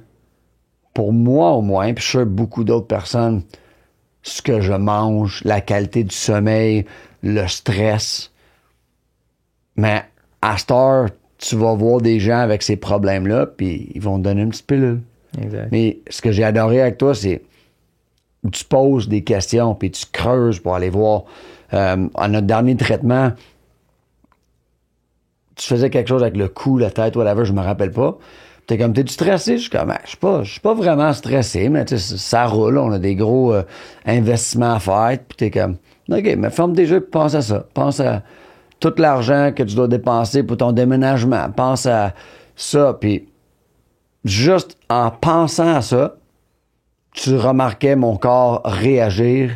pour moi au moins, puis je suis beaucoup d'autres personnes, ce que je mange, la qualité du sommeil, le stress. Mais à cette heure, tu vas voir des gens avec ces problèmes-là, puis ils vont te donner une petite pilule. Exact. Mais ce que j'ai adoré avec toi, c'est tu poses des questions, puis tu creuses pour aller voir. À notre dernier traitement, tu faisais quelque chose avec le cou, la tête, whatever, je me rappelle pas. T'es comme, t'es-tu stressé? Je suis comme, je suis pas vraiment stressé, mais ça roule, on a des gros investissements à faire, puis t'es comme, OK, mais ferme tes yeux, puis pense à ça. Pense à tout l'argent que tu dois dépenser pour ton déménagement. Pense à ça, puis juste en pensant à ça, tu remarquais mon corps réagir,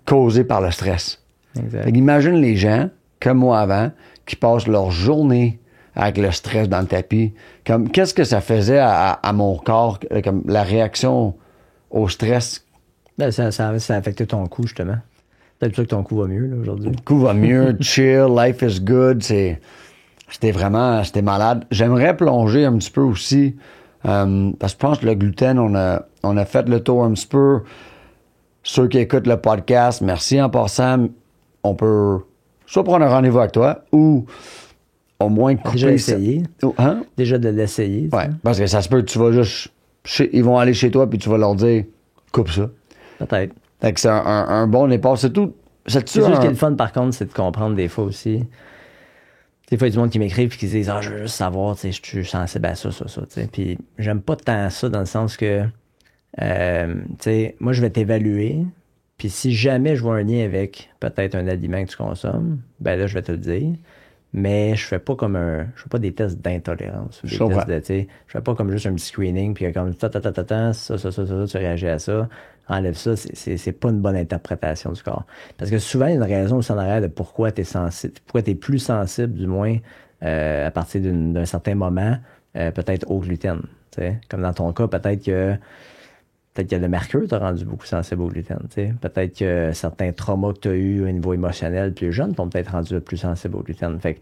causé par le stress. Exact. Fait qu'imagine les gens, comme moi avant, qui passent leur journée avec le stress dans le tapis. Comme, qu'est-ce que ça faisait à mon corps, comme la réaction au stress? Ben, ça a affecté ton cou, justement. Peut-être pour ça que ton cou va mieux, là, aujourd'hui. Le cou va mieux, chill, life is good. C'était malade. J'aimerais plonger un petit peu aussi, parce que je pense que le gluten, on a fait le tour un petit peu. Ceux qui écoutent le podcast, merci en passant. On peut soit prendre un rendez-vous avec toi, ou au moins couper Déjà essayé. Hein? Déjà de l'essayer. Ouais, parce que ça se peut, tu vas juste... ils vont aller chez toi, puis tu vas leur dire, coupe ça. Peut-être. Fait que c'est un bon départ. C'est tout. C'est sûr ce qui est le fun, par contre, c'est de comprendre des fois aussi. Des fois, il y a du monde qui m'écrive et qui disent je veux juste savoir, tu sais, je suis sensible à ça, tu sais. Puis j'aime pas tant ça dans le sens que, tu sais, moi, je vais t'évaluer. Puis si jamais je vois un lien avec peut-être un aliment que tu consommes, ben là, je vais te le dire. Mais je fais pas des tests d'intolérance. Je fais pas comme juste un petit screening, puis comme ça, tu réagis à ça, enlève ça, c'est pas une bonne interprétation du corps. Parce que souvent, il y a une raison aussi en arrière de pourquoi t'es sensible, pourquoi t'es plus sensible, du moins, à partir d'un certain moment, peut-être au gluten. T'sais. Comme dans ton cas, peut-être que le mercure t'a rendu beaucoup sensible au gluten. T'sais. Peut-être que certains traumas que tu as eu au niveau émotionnel plus jeune t'ont peut-être rendu plus sensible au gluten. Fait que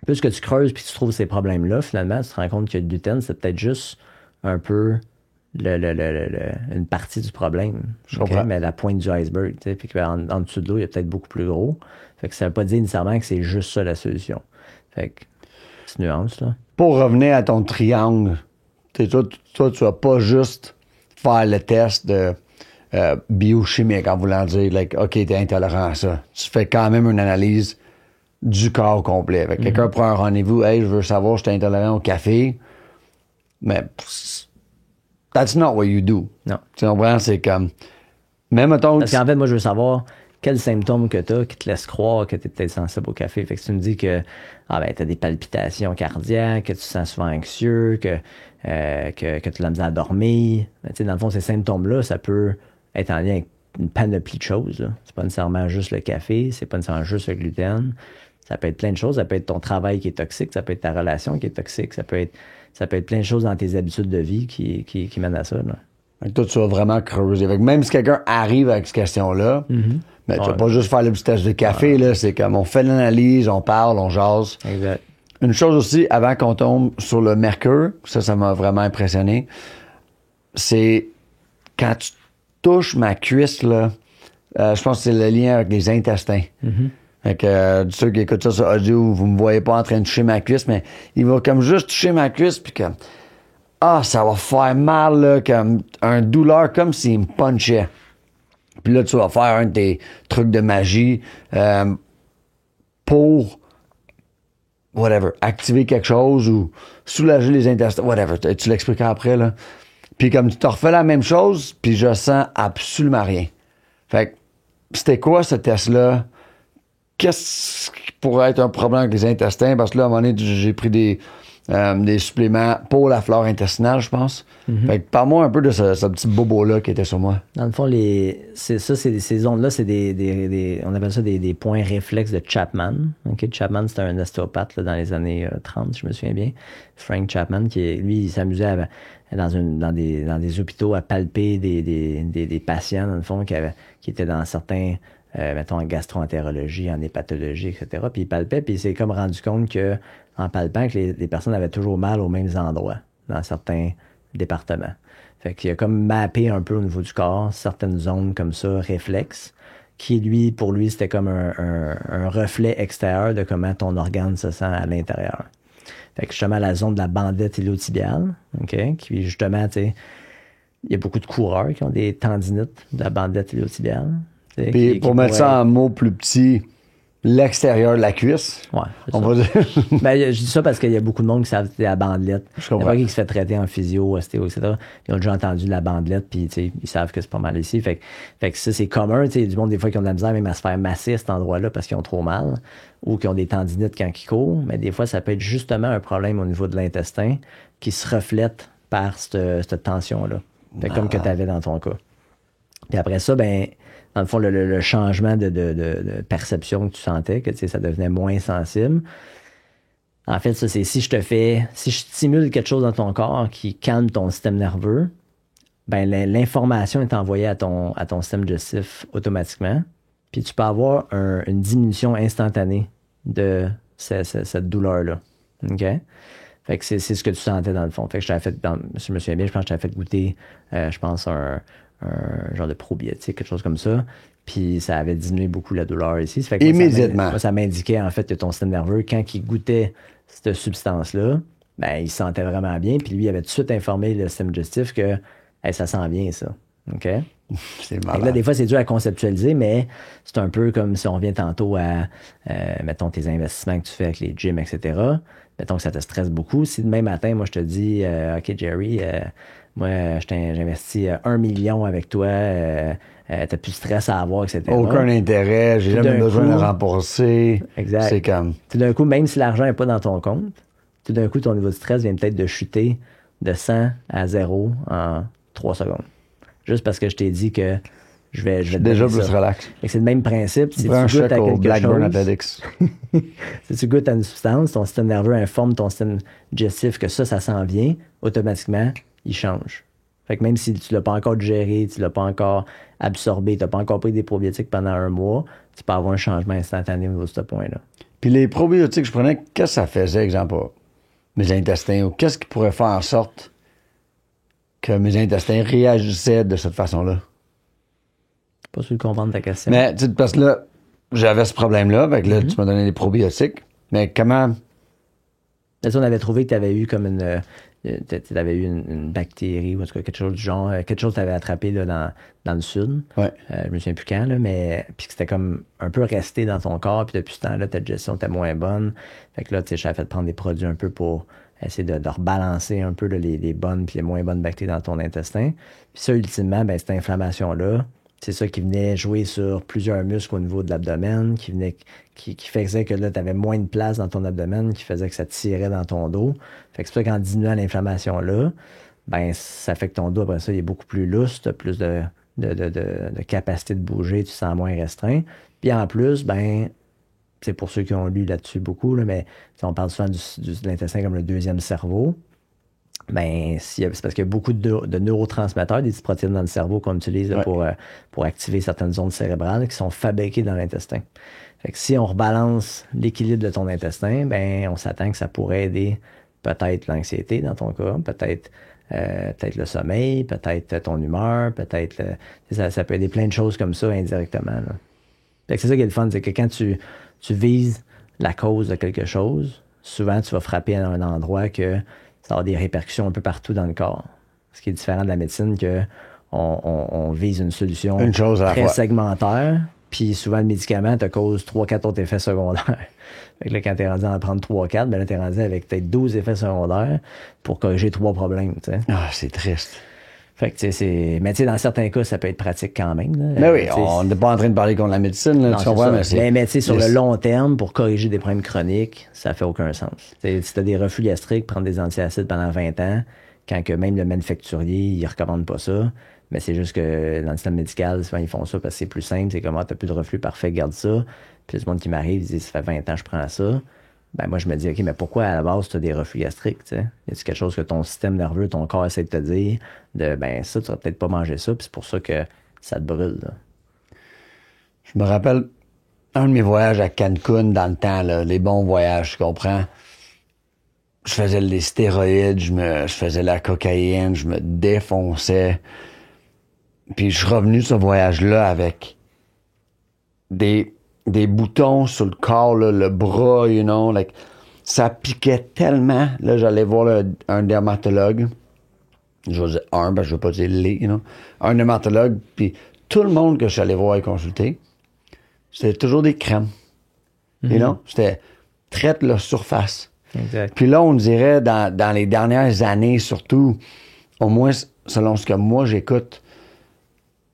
plus que tu creuses puis tu trouves ces problèmes-là, finalement, tu te rends compte que le gluten, c'est peut-être juste un peu une partie du problème. Je comprends. Mais la pointe du iceberg. Puis qu'en dessous de l'eau, il y a peut-être beaucoup plus gros. Fait que ça veut pas dire nécessairement que c'est juste ça la solution. Fait que c'est nuance, là. Pour revenir à ton triangle, toi, tu vas pas juste faire le test de biochimique en voulant dire, OK, t'es intolérant à ça. Tu fais quand même une analyse du corps complet. Fait que quelqu'un prend un rendez-vous, je veux savoir, je suis intolérant au café. Mais that's not what you do. Non. Tu comprends? C'est comme. Même mettons. Parce qu'en fait, moi, je veux savoir quels symptômes que tu as qui te laissent croire que tu es peut-être sensible au café. Fait que si tu me dis que tu as des palpitations cardiaques, que tu te sens souvent anxieux, que tu as de la misère à dormir, dans le fond, ces symptômes-là, ça peut être en lien avec une panoplie de choses. Là. C'est pas nécessairement juste le café, c'est pas nécessairement juste le gluten. Ça peut être plein de choses. Ça peut être ton travail qui est toxique, ça peut être ta relation qui est toxique, ça peut être plein de choses dans tes habitudes de vie qui mènent à ça. Là. Fait que toi, tu vas vraiment creuser. Fait que même si quelqu'un arrive avec cette question-là, mais tu vas pas juste faire le petit test de café, là. C'est comme on fait l'analyse, on parle, on jase. Exact. Une chose aussi, avant qu'on tombe sur le mercure, ça m'a vraiment impressionné, c'est quand tu touches ma cuisse, là, je pense que c'est le lien avec les intestins. Fait que ceux qui écoutent ça sur audio, vous me voyez pas en train de toucher ma cuisse, mais il va comme juste toucher ma cuisse, puis comme ça va faire mal, là, comme un douleur, comme s'il me punchait. Puis là, tu vas faire un de tes trucs de magie pour whatever, activer quelque chose ou soulager les intestins, whatever. Tu l'expliqueras après, là. Puis comme tu te refais la même chose, puis je sens absolument rien. Fait que, c'était quoi ce test-là? Qu'est-ce qui pourrait être un problème avec les intestins? Parce que là, à un moment donné, j'ai pris des suppléments pour la flore intestinale, je pense. Fait que parle-moi un peu de ce petit bobo-là qui était sur moi. Dans le fond, ces zones-là, c'est on appelle ça des points réflexes de Chapman. Okay? Chapman, c'était un ostéopathe là, dans les années 30, si je me souviens bien. Frank Chapman, lui, il s'amusait dans des hôpitaux à palper des patients, dans le fond, qui étaient dans certains, mettons, en gastro-entérologie, en hépatologie, etc. Puis il palpait, puis il s'est comme rendu compte que en palpant, que les personnes avaient toujours mal aux mêmes endroits, dans certains départements. Fait qu'il a comme mappé un peu au niveau du corps certaines zones comme ça, réflexes, qui pour lui, c'était comme un reflet extérieur de comment ton organe se sent à l'intérieur. Fait que justement, la zone de la bandette iliotibiale, OK, qui justement, tu sais, il y a beaucoup de coureurs qui ont des tendinites de la bandette iliotibiale. Puis pour mettre ça en mots plus petits, l'extérieur de la cuisse. Ouais, on va dire. Ben, je dis ça parce qu'il y a beaucoup de monde qui savent la bandelette. Je comprends. Il y a pas qui se fait traiter en physio, ostéo, etc. Ils ont déjà entendu la bandelette, puis ils savent que c'est pas mal ici. Fait que ça, c'est commun. Il y a du monde, des fois, qui ont de la misère même à se faire masser à cet endroit-là parce qu'ils ont trop mal ou qui ont des tendinites quand ils courent. Mais des fois, ça peut être justement un problème au niveau de l'intestin qui se reflète par cette tension-là. Comme que tu avais dans ton cas. Puis après ça, ben, dans le fond, le changement de perception que tu sentais, que ça devenait moins sensible. En fait, ça, c'est si je stimule quelque chose dans ton corps qui calme ton système nerveux, ben l'information est envoyée à ton système digestif automatiquement. Puis tu peux avoir une diminution instantanée de cette douleur-là. OK? Fait que c'est ce que tu sentais dans le fond. Fait que je t'avais fait, si je me souviens bien, je pense que je t'avais fait goûter, je pense, un genre de probiotique, quelque chose comme ça. Puis ça avait diminué beaucoup la douleur ici. Ça fait que immédiatement. ça m'indiquait en fait que ton système nerveux, quand il goûtait cette substance-là, ben il se sentait vraiment bien. Puis lui, il avait tout de suite informé le système digestif que hey, ça sent bien, ça. OK? C'est malade. Là, des fois, c'est dur à conceptualiser, mais c'est un peu comme si on revient tantôt à, mettons, tes investissements que tu fais avec les gyms, etc. Mettons que ça te stresse beaucoup. Si demain matin, moi, je te dis, OK, Jerry, moi, j'investis 1 million avec toi, t'as plus de stress à avoir, etc. Aucun intérêt, j'ai jamais besoin de rembourser. Exact. C'est comme... Tout d'un coup, même si l'argent n'est pas dans ton compte, tout d'un coup, ton niveau de stress vient peut-être de chuter de 100 à 0 en 3 secondes. Juste parce que je t'ai dit que je vais déjà plus relax. C'est le même principe. Si tu un goûtes à quelque Blackburn chose, Athletics. si tu goûtes à une substance, ton système nerveux informe ton système digestif que ça s'en vient, automatiquement, il change. Fait que même si tu l'as pas encore digéré, tu l'as pas encore absorbé, tu n'as pas encore pris des probiotiques pendant 1 mois, tu peux avoir un changement instantané au niveau de ce point-là. Puis les probiotiques que je prenais, qu'est-ce que ça faisait, exemple, mes intestins, ou qu'est-ce qui pourrait faire en sorte que mes intestins réagissaient de cette façon-là? Pas sûr de comprendre ta question. Mais, tu sais, parce que là, j'avais ce problème-là, avec là, tu m'as donné des probiotiques, mais comment... Là, on avait trouvé que tu avais eu comme une bactérie ou en tout cas quelque chose du genre, quelque chose que tu avais attrapé là, dans le sud. Ouais. Je me souviens plus quand, là, mais puis que c'était comme un peu resté dans ton corps, puis depuis ce temps-là, ta digestion était moins bonne. Fait que là, tu sais, j'avais fait prendre des produits un peu pour essayer de rebalancer un peu là, les bonnes puis les moins bonnes bactéries dans ton intestin. Puis ça, ultimement, ben, cette inflammation-là, c'est ça qui venait jouer sur plusieurs muscles au niveau de l'abdomen, qui faisait que là, tu avais moins de place dans ton abdomen, qui faisait que ça tirait dans ton dos. Fait que c'est pour ça qu'en diminuant l'inflammation-là, ben ça fait que ton dos, après ça, il est beaucoup plus lousse, tu as plus de capacité de bouger, tu te sens moins restreint. Puis en plus, ben c'est pour ceux qui ont lu là-dessus beaucoup, là, mais on parle souvent de l'intestin comme le deuxième cerveau. Ben, c'est parce qu'il y a beaucoup de neurotransmetteurs, des petites protéines dans le cerveau qu'on utilise là, pour activer certaines zones cérébrales qui sont fabriquées dans l'intestin. Fait que si on rebalance l'équilibre de ton intestin, ben, on s'attend que ça pourrait aider peut-être l'anxiété dans ton cas, peut-être le sommeil, peut-être ton humeur, peut-être ça peut aider plein de choses comme ça indirectement. Là. Fait que c'est ça qui est le fun, c'est que quand tu vises la cause de quelque chose, souvent tu vas frapper à un endroit que ça va avoir des répercussions un peu partout dans le corps. Ce qui est différent de la médecine que on vise une solution Une chose à la très fois. segmentaire. Puis souvent, le médicament te cause 3-4 autres effets secondaires. Fait que là, quand t'es rendu à en prendre 3-4, ben là, t'es rendu avec peut-être 12 effets secondaires pour corriger 3 problèmes, tu sais. Ah, c'est triste. Fait que, tu sais, c'est... Mais tu sais, dans certains cas, ça peut être pratique quand même. Là. Mais oui, Tu sais, on n'est pas en train de parler contre la médecine, là, non, tu c'est comprends? ça. Mais tu sais, sur le long terme, pour corriger des problèmes chroniques, ça fait aucun sens. T'sais, si t'as des reflux gastriques, prendre des antiacides pendant 20 ans, quand que même le manufacturier, il recommande pas ça. Mais c'est juste que dans le système médical, souvent, ils font ça parce que c'est plus simple. C'est comme, t'as plus de reflux, parfait, garde ça. Puis le monde qui m'arrive, il dit, ça fait 20 ans que je prends ça. Ben moi, je me dis, OK, mais pourquoi à la base, tu as des reflux gastriques, tu sais? Y a quelque chose que ton système nerveux, ton corps essaie de te dire, ben ça, tu vas peut-être pas manger ça, puis c'est pour ça que ça te brûle, là. Je me rappelle un de mes voyages à Cancun dans le temps, là, les bons voyages, tu comprends? Je faisais les stéroïdes, je faisais la cocaïne, je me défonçais. Puis je suis revenu de ce voyage-là avec des boutons sur le corps, là, le bras, you know, like, ça piquait tellement. Là, j'allais voir un dermatologue. Je vais dire un, parce que je veux pas dire les, you know. Un dermatologue, puis tout le monde que je suis allé voir et consulter, c'était toujours des crèmes. You know? C'était traite la surface. Exact. Puis là, on dirait, dans les dernières années, surtout, au moins, selon ce que moi j'écoute,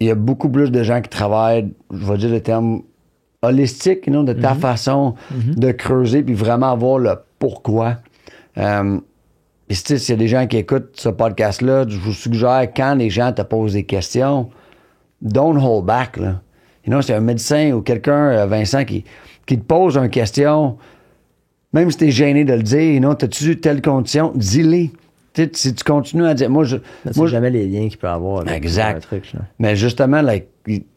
il y a beaucoup plus de gens qui travaillent, je vais dire le terme holistique, you know, de ta façon de creuser, puis vraiment voir le pourquoi. Puis s'il y a des gens qui écoutent ce podcast-là, je vous suggère, quand les gens te posent des questions, don't hold back, là. You know, c'est un médecin ou quelqu'un, Vincent, qui te pose une question, même si t'es gêné de le dire, you know, t'as-tu telle condition, dis-les. Tu sais, si tu continues à dire, C'est jamais les liens qu'il peut avoir avec exact. un truc, là. Mais justement, like,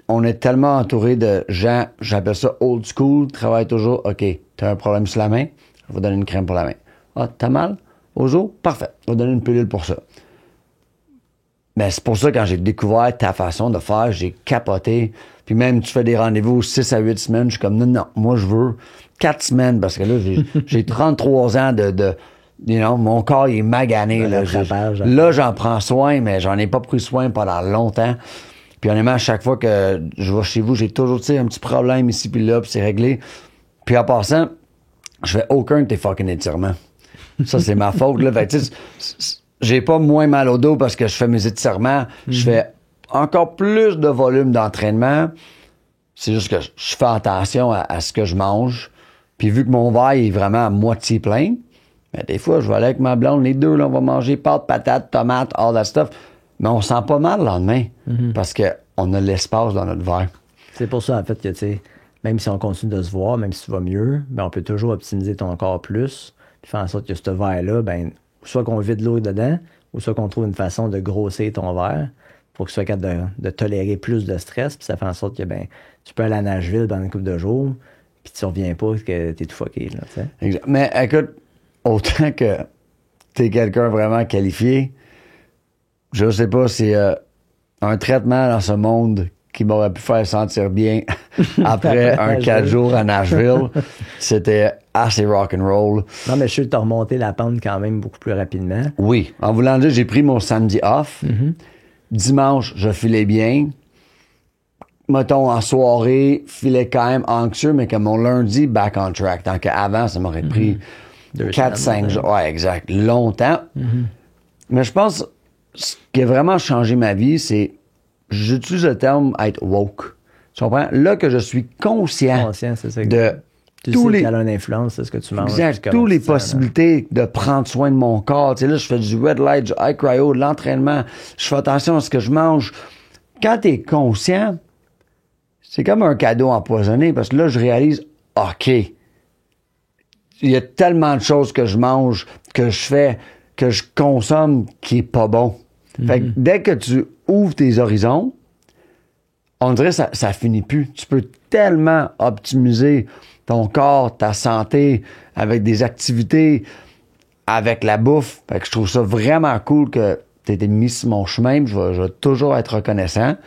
on est tellement entouré de gens, j'appelle ça old school, travaillent toujours, OK, t'as un problème sur la main, je vais donner une crème pour la main. Ah, t'as mal aux os? Parfait, je vais donner une pilule pour ça. Mais c'est pour ça, quand j'ai découvert ta façon de faire, j'ai capoté. Puis même, tu fais des rendez-vous 6 à 8 semaines, je suis comme, non, moi, je veux 4 semaines, parce que là, j'ai 33 ans you know, mon corps, il est magané. Là, j'en prends soin, mais j'en ai pas pris soin pendant longtemps. Puis honnêtement, à chaque fois que je vais chez vous, j'ai toujours, tu sais, un petit problème ici puis là, puis c'est réglé. Puis en passant, je fais aucun de tes fucking étirements. Ça, c'est ma faute, là. Fait que, tu sais, j'ai pas moins mal au dos parce que je fais mes étirements. Je fais encore plus de volume d'entraînement. C'est juste que je fais attention à ce que je mange. Puis vu que mon verre est vraiment à moitié plein, mais des fois, je vais aller avec ma blonde, les deux, là, on va manger pâtes, patates, tomates, all that stuff. Mais on sent pas mal le lendemain parce qu'on a l'espace dans notre verre. C'est pour ça, en fait, que, tu sais, même si on continue de se voir, même si tu vas mieux, ben, on peut toujours optimiser ton corps plus, puis faire en sorte que ce verre-là, ben, soit qu'on vide l'eau dedans, ou soit qu'on trouve une façon de grossir ton verre pour que tu sois capable de tolérer plus de stress, puis ça fait en sorte que, ben, tu peux aller à Nashville pendant une couple de jours, puis tu reviens pas que t'es tout fucké, là, tu sais. Exact. Mais écoute, autant que t'es quelqu'un vraiment qualifié, je sais pas si un traitement dans ce monde qui m'aurait pu faire sentir bien après un 4 jours à Nashville, c'était assez rock'n'roll. Non, mais je suis sûr que t'as remonté la pente quand même beaucoup plus rapidement. Oui. En voulant dire, j'ai pris mon samedi off. Dimanche, je filais bien. Mettons, en soirée, filais quand même anxieux, mais que mon lundi, back on track. Tant qu'avant, ça m'aurait pris 4-5 jours. Ouais, exact. Longtemps. Mais je pense, ce qui a vraiment changé ma vie, c'est, j'utilise le terme être woke. Tu comprends? Là que je suis conscient c'est ça. de tous les... qu'elle a une influence, c'est ce que tu manges. Exact. Toutes les possibilités de prendre soin de mon corps. Tu sais, là, je fais du red light, du high cryo, de l'entraînement. Je fais attention à ce que je mange. Quand t'es conscient, c'est comme un cadeau empoisonné parce que là, je réalise, OK, il y a tellement de choses que je mange, que je fais, que je consomme qui est pas bon. Fait que dès que tu ouvres tes horizons, on dirait que ça finit plus. Tu peux tellement optimiser ton corps, ta santé, avec des activités, avec la bouffe. Fait que je trouve ça vraiment cool que tu été mis sur mon chemin. Je vais toujours être reconnaissant.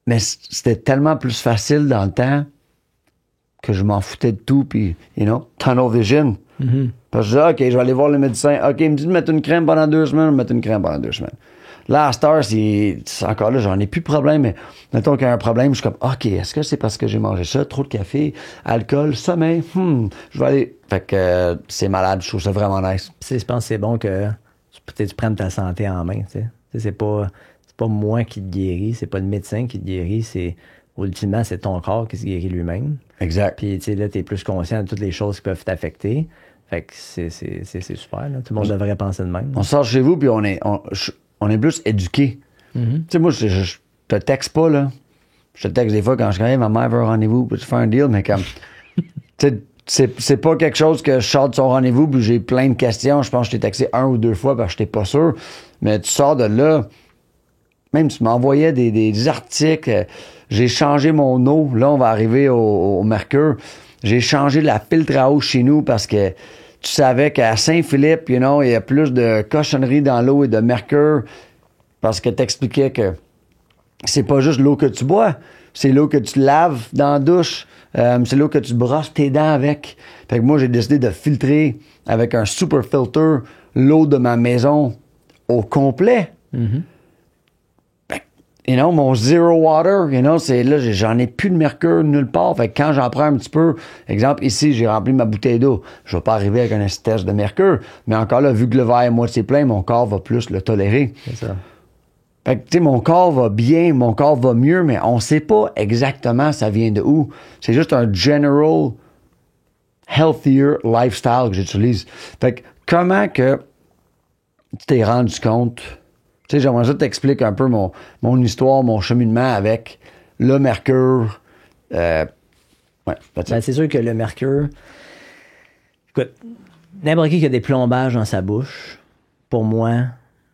Mais c'était tellement plus facile dans le temps que je m'en foutais de tout. Puis, you know, tunnel vision. Parce que je disais, OK, je vais aller voir le médecin. OK, il me dit de mettre une crème pendant 2 semaines, je vais mettre une crème pendant 2 semaines. Là, à cette heure, encore là, j'en ai plus de problème, mais mettons qu'il y a un problème, je suis comme, OK, est-ce que c'est parce que j'ai mangé ça, trop de café, alcool, sommeil, je vais aller. Fait que c'est malade, je trouve ça vraiment nice. Je pense que c'est bon que tu prennes ta santé en main, tu sais. C'est pas moi qui te guéris, c'est pas le médecin qui te guérit, ultimement, c'est ton corps qui se guérit lui-même. Exact. Puis, tu sais, là, t'es plus conscient de toutes les choses qui peuvent t'affecter. Fait que c'est super, là. Tout le monde devrait penser de même. On sort chez vous, puis on est plus éduqués. Tu sais, moi, je te texte pas, là. Je te texte des fois quand je dis, ma mère veut un rendez-vous, puis tu fais un deal, mais comme, tu sais, c'est pas quelque chose que je sors de son rendez-vous, puis j'ai plein de questions. Je pense que je t'ai texté 1 ou 2 fois, parce que j'étais pas sûr. Mais tu sors de là, même tu m'envoyais des articles. J'ai changé mon eau. Là, on va arriver au Mercure. J'ai changé la filtre à eau chez nous parce que tu savais qu'à Saint-Philippe, il y a plus de cochonneries dans l'eau et de mercure parce que t'expliquais que c'est pas juste l'eau que tu bois, c'est l'eau que tu laves dans la douche, c'est l'eau que tu brosses tes dents avec. Fait que moi, j'ai décidé de filtrer avec un super filter l'eau de ma maison au complet. Mon zero water, c'est là, j'en ai plus de mercure nulle part. Fait que quand j'en prends un petit peu, exemple, ici, j'ai rempli ma bouteille d'eau. Je vais pas arriver avec un espèce de mercure. Mais encore là, vu que le verre est moitié plein, mon corps va plus le tolérer. C'est ça. Fait que, tu sais, mon corps va bien, mon corps va mieux, mais on sait pas exactement ça vient de où. C'est juste un general healthier lifestyle que j'utilise. Fait que, comment que tu t'es rendu compte? Tu sais, j'aimerais ça t'expliquer un peu mon histoire, mon cheminement avec le mercure. C'est sûr que le mercure... Écoute, n'importe qui a des plombages dans sa bouche, pour moi,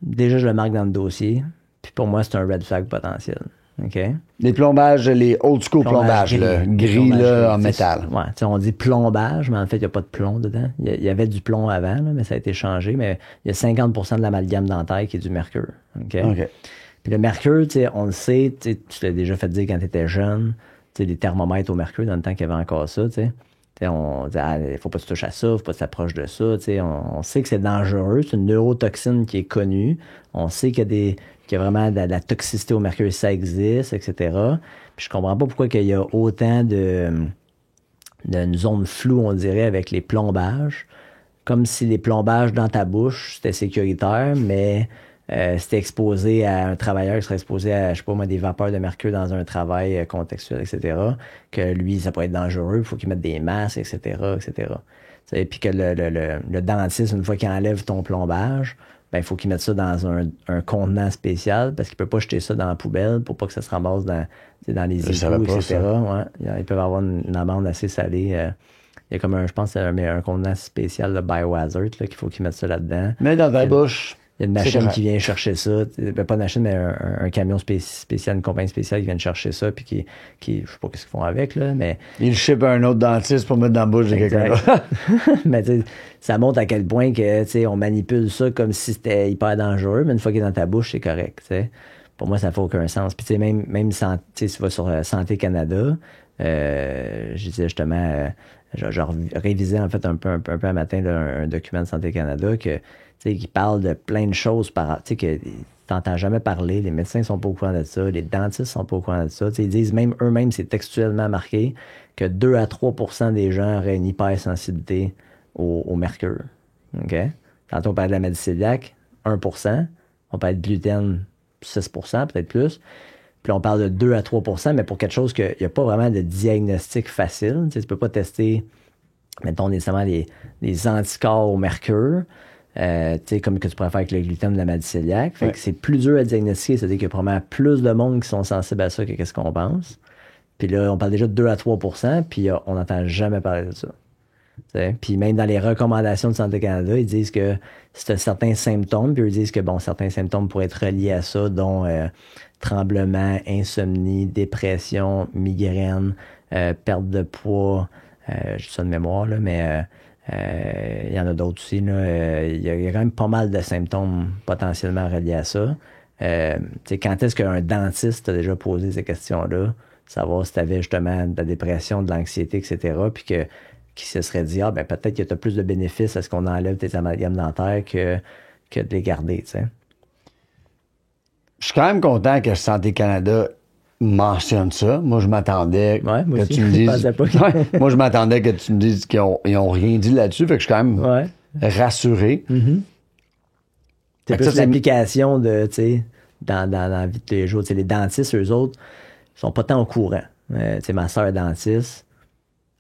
déjà, je le marque dans le dossier. Puis pour moi, c'est un red flag potentiel. OK? Les plombages, les old school plombages, gris là, en métal. Ouais, on dit plombage, mais en fait, il n'y a pas de plomb dedans. Il y avait du plomb avant, là, mais ça a été changé. Mais il y a 50% de l'amalgame dentaire qui est du mercure. OK? Puis le mercure, on le sait, tu l'as déjà fait dire quand tu étais jeune, les thermomètres au mercure, dans le temps qu'il y avait encore ça, on dit, il faut pas que tu touches à ça, faut pas que tu t'approches de ça. On sait que c'est dangereux, c'est une neurotoxine qui est connue. On sait qu'il y a vraiment de la toxicité au mercure, ça existe, etc. Puis je comprends pas pourquoi il y a autant de zones floues, on dirait, avec les plombages. Comme si les plombages dans ta bouche, c'était sécuritaire, mais c'était exposé à un travailleur qui serait exposé à, je sais pas moi, des vapeurs de mercure dans un travail contextuel, etc., que lui, ça pourrait être dangereux, il faut qu'il mette des masques, etc., etc. Et puis que le dentiste, une fois qu'il enlève ton plombage, ben il faut qu'il mette ça dans un contenant spécial parce qu'il peut pas jeter ça dans la poubelle pour pas que ça se ramasse dans les égouts, etc. Ouais, ils peuvent avoir une amende assez salée. Il y a comme je pense, un contenant spécial de biohazard là, qu'il faut qu'ils mettent ça là-dedans. Mais dans ta bouche. Il y a une machine qui vient chercher ça. Pas une machine, mais un camion spécial, une compagnie spéciale qui vient chercher ça, puis qui je sais pas ce qu'ils font avec, là, mais... Ils le shippent à un autre dentiste pour mettre dans la bouche de quelqu'un d'autre. Mais tu sais, ça montre à quel point que, tu sais, on manipule ça comme si c'était hyper dangereux, mais une fois qu'il est dans ta bouche, c'est correct, tu sais. Pour moi, ça fait aucun sens. Puis tu sais, même tu vas sur Santé Canada, je disais justement, je révisais en fait un peu un matin là, un document de Santé Canada qui parle de plein de choses que t'entends jamais parler, les médecins sont pas au courant de ça, les dentistes sont pas au courant de ça. Ils disent même eux-mêmes, c'est textuellement marqué que 2 à 3% des gens auraient une hypersensibilité au mercure. OK? Tantôt on parlait de la maladie cœliaque, 1%. On parle de gluten, 6%, peut-être plus. Puis on parle de 2 à 3%, mais pour quelque chose qu'il n'y a pas vraiment de diagnostic facile. Tu peux pas tester, mettons, nécessairement les anticorps au mercure. Comme que tu pourrais faire avec le gluten de la maladie cœliaque. Fait que c'est plus dur à diagnostiquer, c'est-à-dire qu'il y a probablement plus de monde qui sont sensibles à ça que qu'est-ce qu'on pense. Puis là, on parle déjà de 2 à 3%, puis on n'entend jamais parler de ça. Puis même dans les recommandations de Santé Canada, ils disent que c'est certains symptômes, puis ils disent que certains symptômes pourraient être reliés à ça, dont tremblement, insomnie, dépression, migraine, perte de poids, j'ai ça de mémoire, là, mais il y en a d'autres aussi. Il y a quand même pas mal de symptômes potentiellement reliés à ça. Quand est-ce qu'un dentiste t'a déjà posé ces questions-là? Savoir si tu avais justement de la dépression, de l'anxiété, etc. Puis qui se serait dit, peut-être que tu as plus de bénéfices à ce qu'on enlève tes amalgames dentaires que de les garder. T'sais. Je suis quand même content que Santé Canada mentionne ça. Moi, je m'attendais Ouais, moi que aussi, tu me je dises... pensais pas que- Ouais, moi, je m'attendais que tu me dises qu'ils ont rien dit là-dessus. Fait que je suis quand même Ouais. rassuré. C'est Fait que plus ça, l'application de, tu sais, dans la vie de tous les jours. Tu sais, les dentistes, eux autres, sont pas tant au courant. Tu sais, ma soeur est dentiste.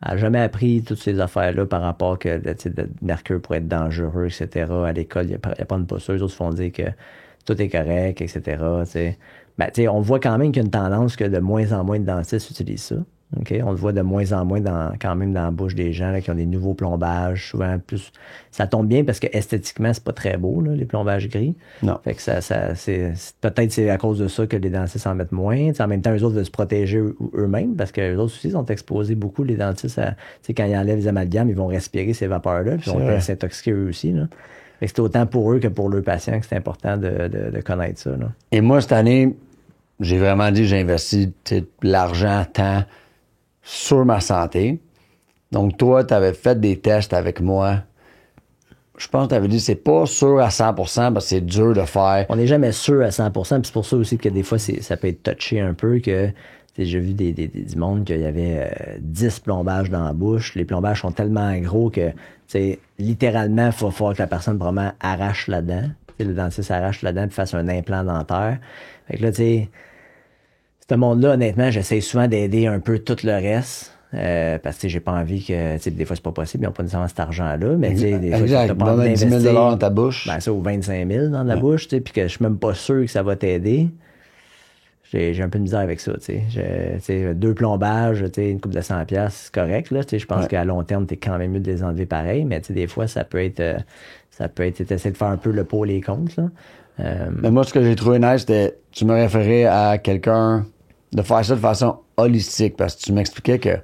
Elle n'a jamais appris toutes ces affaires-là par rapport que tu sais, le mercure pourrait être dangereux, etc. À l'école, il n'y a pas de posture. Les autres se font dire que tout est correct, etc. Tu sais. Ben, tu sais, on voit quand même qu'il y a une tendance que de moins en moins de dentistes utilisent ça. OK? On le voit de moins en moins quand même dans la bouche des gens là, qui ont des nouveaux plombages. Souvent, plus. Ça tombe bien parce que esthétiquement, c'est pas très beau, là, les plombages gris. Non. Fait que peut-être c'est à cause de ça que les dentistes en mettent moins. T'sais, en même temps, eux autres veulent se protéger eux-mêmes parce que eux autres aussi sont exposés beaucoup, les dentistes, quand ils enlèvent les amalgames, ils vont respirer ces vapeurs-là, puis ils vont s'intoxiquer eux aussi. Là. Fait que c'est autant pour eux que pour leurs patients que c'est important de connaître ça. Là. Et moi, cette année, j'ai vraiment dit j'ai investi l'argent, temps sur ma santé. Donc, toi, tu avais fait des tests avec moi. Je pense que tu avais dit c'est pas sûr à 100% parce que c'est dur de faire. On n'est jamais sûr à 100%, puis c'est pour ça aussi que des fois, ça peut être touché un peu que j'ai vu du monde qu'il y avait 10 plombages dans la bouche. Les plombages sont tellement gros que littéralement, il faut falloir que la personne vraiment arrache la dent. Le dentiste arrache la dent et fasse un implant dentaire. Fait que là, tu sais, ce monde-là, honnêtement, j'essaie souvent d'aider un peu tout le reste. Parce que j'ai pas envie que des fois c'est pas possible, ils n'ont pas nécessairement cet argent-là, mais des fois exact. t'as pas envie 10 000 d'investir dans ta bouche. ben ça ou 25 000 dans la bouche, puis que je suis même pas sûr que ça va t'aider. J'ai un peu de misère avec ça, tu sais. 2 plombages, une coupe de 100$, c'est correct, là. Je pense qu'à long terme, t'es quand même mieux de les enlever pareil, mais des fois, ça peut être t'essaies de faire un peu le pour et les contre, là. Mais moi, ce que j'ai trouvé nice, c'était tu me référais à quelqu'un de faire ça de façon holistique, parce que tu m'expliquais que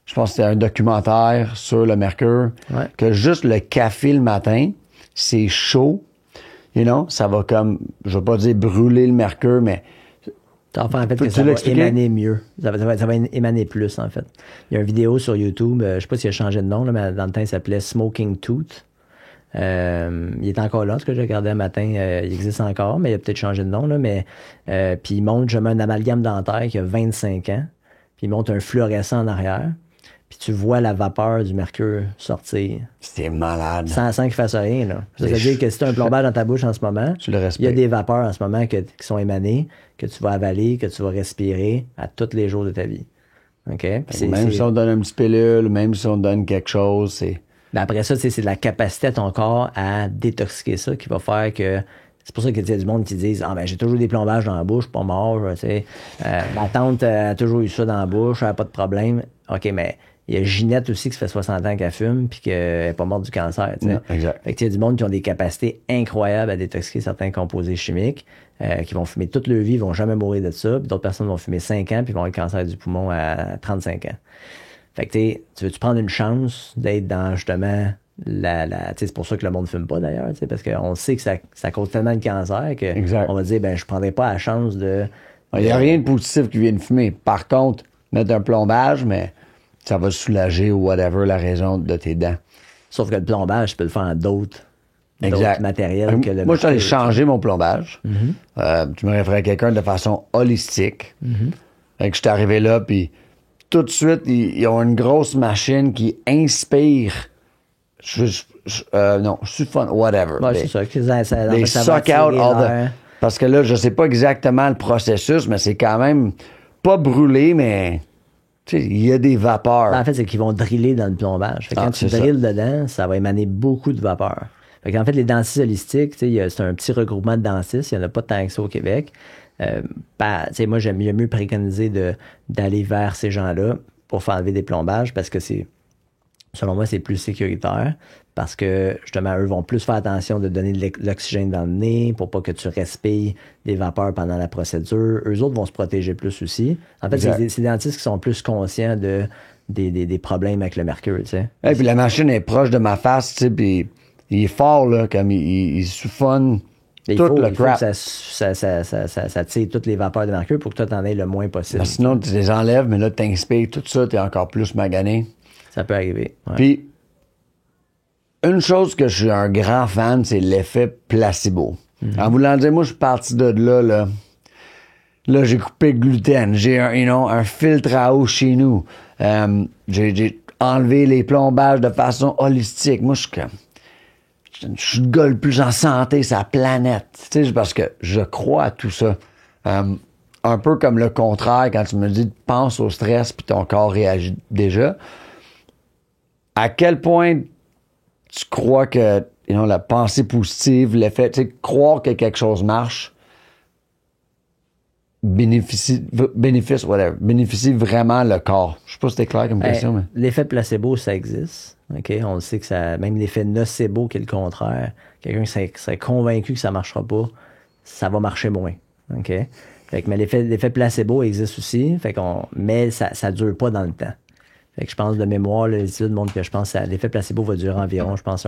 je pense que c'était un documentaire sur le mercure, que juste le café le matin, c'est chaud, ça va comme, je vais pas dire brûler le mercure, mais Enfin, en fait, que ça va émaner mieux. Ça va émaner plus, en fait. Il y a une vidéo sur YouTube, je sais pas s'il a changé de nom, là, mais dans le temps, il s'appelait Smoking Tooth. Il est encore là, ce que j'ai regardé un matin, il existe encore, mais il a peut-être changé de nom, là, mais puis il montre jamais un amalgame dentaire qui a 25 ans, puis il montre un fluorescent en arrière, puis tu vois la vapeur du mercure sortir. C'est malade. Sans qu'il fasse rien, là. Ça veut dire que si tu as un plombage dans ta bouche en ce moment, il y a des vapeurs en ce moment qui sont émanées, que tu vas avaler, que tu vas respirer à tous les jours de ta vie. OK? Même si on donne une petite pilule, même si on donne quelque chose, c'est... Ben après ça, c'est la capacité de ton corps à détoxiquer ça qui va faire que... C'est pour ça qu'il y a du monde qui disent « Ah, ben j'ai toujours des plombages dans la bouche, pas mort, tu sais. Ma tante a toujours eu ça dans la bouche, elle n'a pas de problème. » OK, mais il y a Ginette aussi qui fait 60 ans qu'elle fume puis qu'elle n'est pas morte du cancer, tu sais. Exact. Fait que il y a du monde qui ont des capacités incroyables à détoxiquer certains composés chimiques, qui vont fumer toute leur vie, ils vont jamais mourir de ça, puis d'autres personnes vont fumer 5 ans puis vont avoir le cancer du poumon à 35 ans. Fait que tu veux-tu prendre une chance d'être dans justement c'est pour ça que le monde ne fume pas d'ailleurs, parce qu'on sait que ça cause tellement de cancer que on va dire ben je prendrais pas la chance de. Il n'y a rien de positif qui vient de fumer. Par contre, mettre un plombage, mais ça va soulager ou whatever la raison de tes dents. Sauf que le plombage, tu peux le faire en d'autres matériels que le. Moi, je suis allé changer mon plombage. Tu me référais à quelqu'un de façon holistique. Fait que je suis arrivé là, puis tout de suite, ils ont une grosse machine qui inspire. Non, je suis fun, whatever. Ouais, c'est ça. They suck out all the... Parce que là, je sais pas exactement le processus, mais c'est quand même pas brûlé, mais il y a des vapeurs. En fait, c'est qu'ils vont driller dans le plombage. Fait que quand tu drilles dedans, ça va émaner beaucoup de vapeur. Fait qu'en fait, les dentistes holistiques, c'est un petit regroupement de dentistes. Il n'y en a pas tant que ça au Québec. Moi, j'aime mieux préconiser d'aller vers ces gens-là pour faire enlever des plombages parce que selon moi, c'est plus sécuritaire parce que, justement, eux vont plus faire attention de donner de l'oxygène dans le nez pour pas que tu respires des vapeurs pendant la procédure. Eux autres vont se protéger plus aussi. En fait, c'est des dentistes qui sont plus conscients des problèmes avec le mercure, tu sais. Et puis la machine est proche de ma face, tu sais, puis il est fort, là, comme il souffle tout le crap. Ça tire toutes les vapeurs de mercure pour que toi, t'en aies le moins possible. Parce que sinon, tu les enlèves, mais là, t'inspires tout ça, t'es encore plus magané. Ça peut arriver. Ouais. Puis, une chose que je suis un grand fan, c'est l'effet placebo. En voulant dire, moi, je suis parti de là, là. Là, j'ai coupé le gluten. J'ai un filtre à eau chez nous. J'ai enlevé les plombages de façon holistique. Moi, je suis le gars le plus en santé sur la planète. Tu sais, parce que je crois à tout ça. Un peu comme le contraire, quand tu me dis pense au stress puis ton corps réagit déjà. À quel point tu crois que la pensée positive, l'effet, tu sais, croire que quelque chose marche, bénéficie vraiment le corps. Je sais pas si c'était clair comme question, mais... L'effet placebo, ça existe. OK? On le sait que ça... Même l'effet nocebo, qui est le contraire, quelqu'un qui serait convaincu que ça marchera pas, ça va marcher moins. OK? Mais l'effet placebo existe aussi, mais ça dure pas dans le temps. Fait que je pense de mémoire, les études montrent que je pense que l'effet placebo va durer environ, je pense,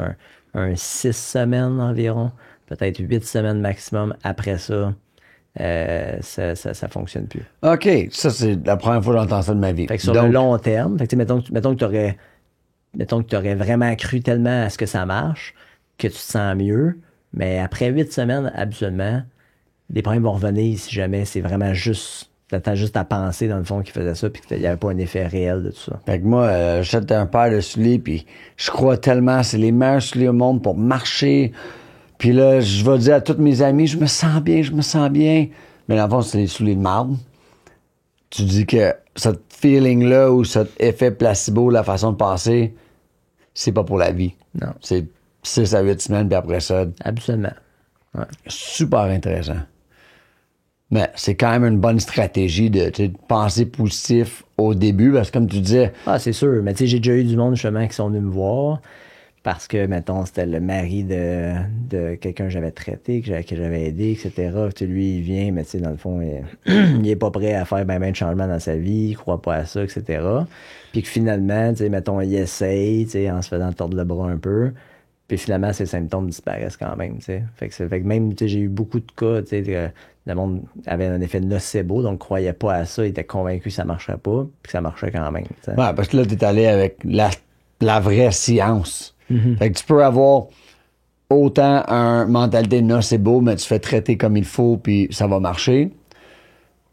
un 6 semaines environ, peut-être 8 semaines maximum. Après ça, ça fonctionne plus. OK, ça c'est la première fois que j'entends ça de ma vie. Fait que sur le long terme, mettons que tu aurais vraiment cru tellement à ce que ça marche, que tu te sens mieux, mais après 8 semaines, absolument, les problèmes vont revenir si jamais c'est vraiment juste... T'attends juste à penser, dans le fond, qu'il faisait ça, puis qu'il n'y avait pas un effet réel de tout ça. Fait que moi, j'achète un paire de souliers, puis je crois tellement, c'est les meilleurs souliers au monde pour marcher. Puis là, je vais dire à tous mes amis, je me sens bien. Mais dans le fond, c'est les souliers de marde. Tu dis que ce feeling-là ou cet effet placebo, la façon de passer, c'est pas pour la vie. Non. C'est 6 à 8 semaines, puis après ça... Absolument. Ouais. Super intéressant. Mais c'est quand même une bonne stratégie de penser positif au début, parce que comme tu disais... Ah, c'est sûr. Mais tu sais, j'ai déjà eu du monde, justement, qui sont venus me voir parce que, mettons, c'était le mari de quelqu'un que j'avais traité, que j'avais aidé, etc. Lui, il vient, mais tu sais, dans le fond, il est pas prêt à faire ben de changements dans sa vie, il croit pas à ça, etc. Puis que finalement, tu sais, mettons, il essaye, tu sais, en se faisant tordre le bras un peu. Puis finalement, ses symptômes disparaissent quand même, tu sais. Fait que même, tu sais, j'ai eu beaucoup de cas, tu sais, le monde avait un effet nocebo, donc croyait pas à ça, il était convaincu que ça marcherait pas, puis que ça marchait quand même, t'sais. Ouais, parce que là, t'es allé avec la vraie science. Mm-hmm. Fait que tu peux avoir autant une mentalité nocebo, mais tu fais traiter comme il faut, puis ça va marcher.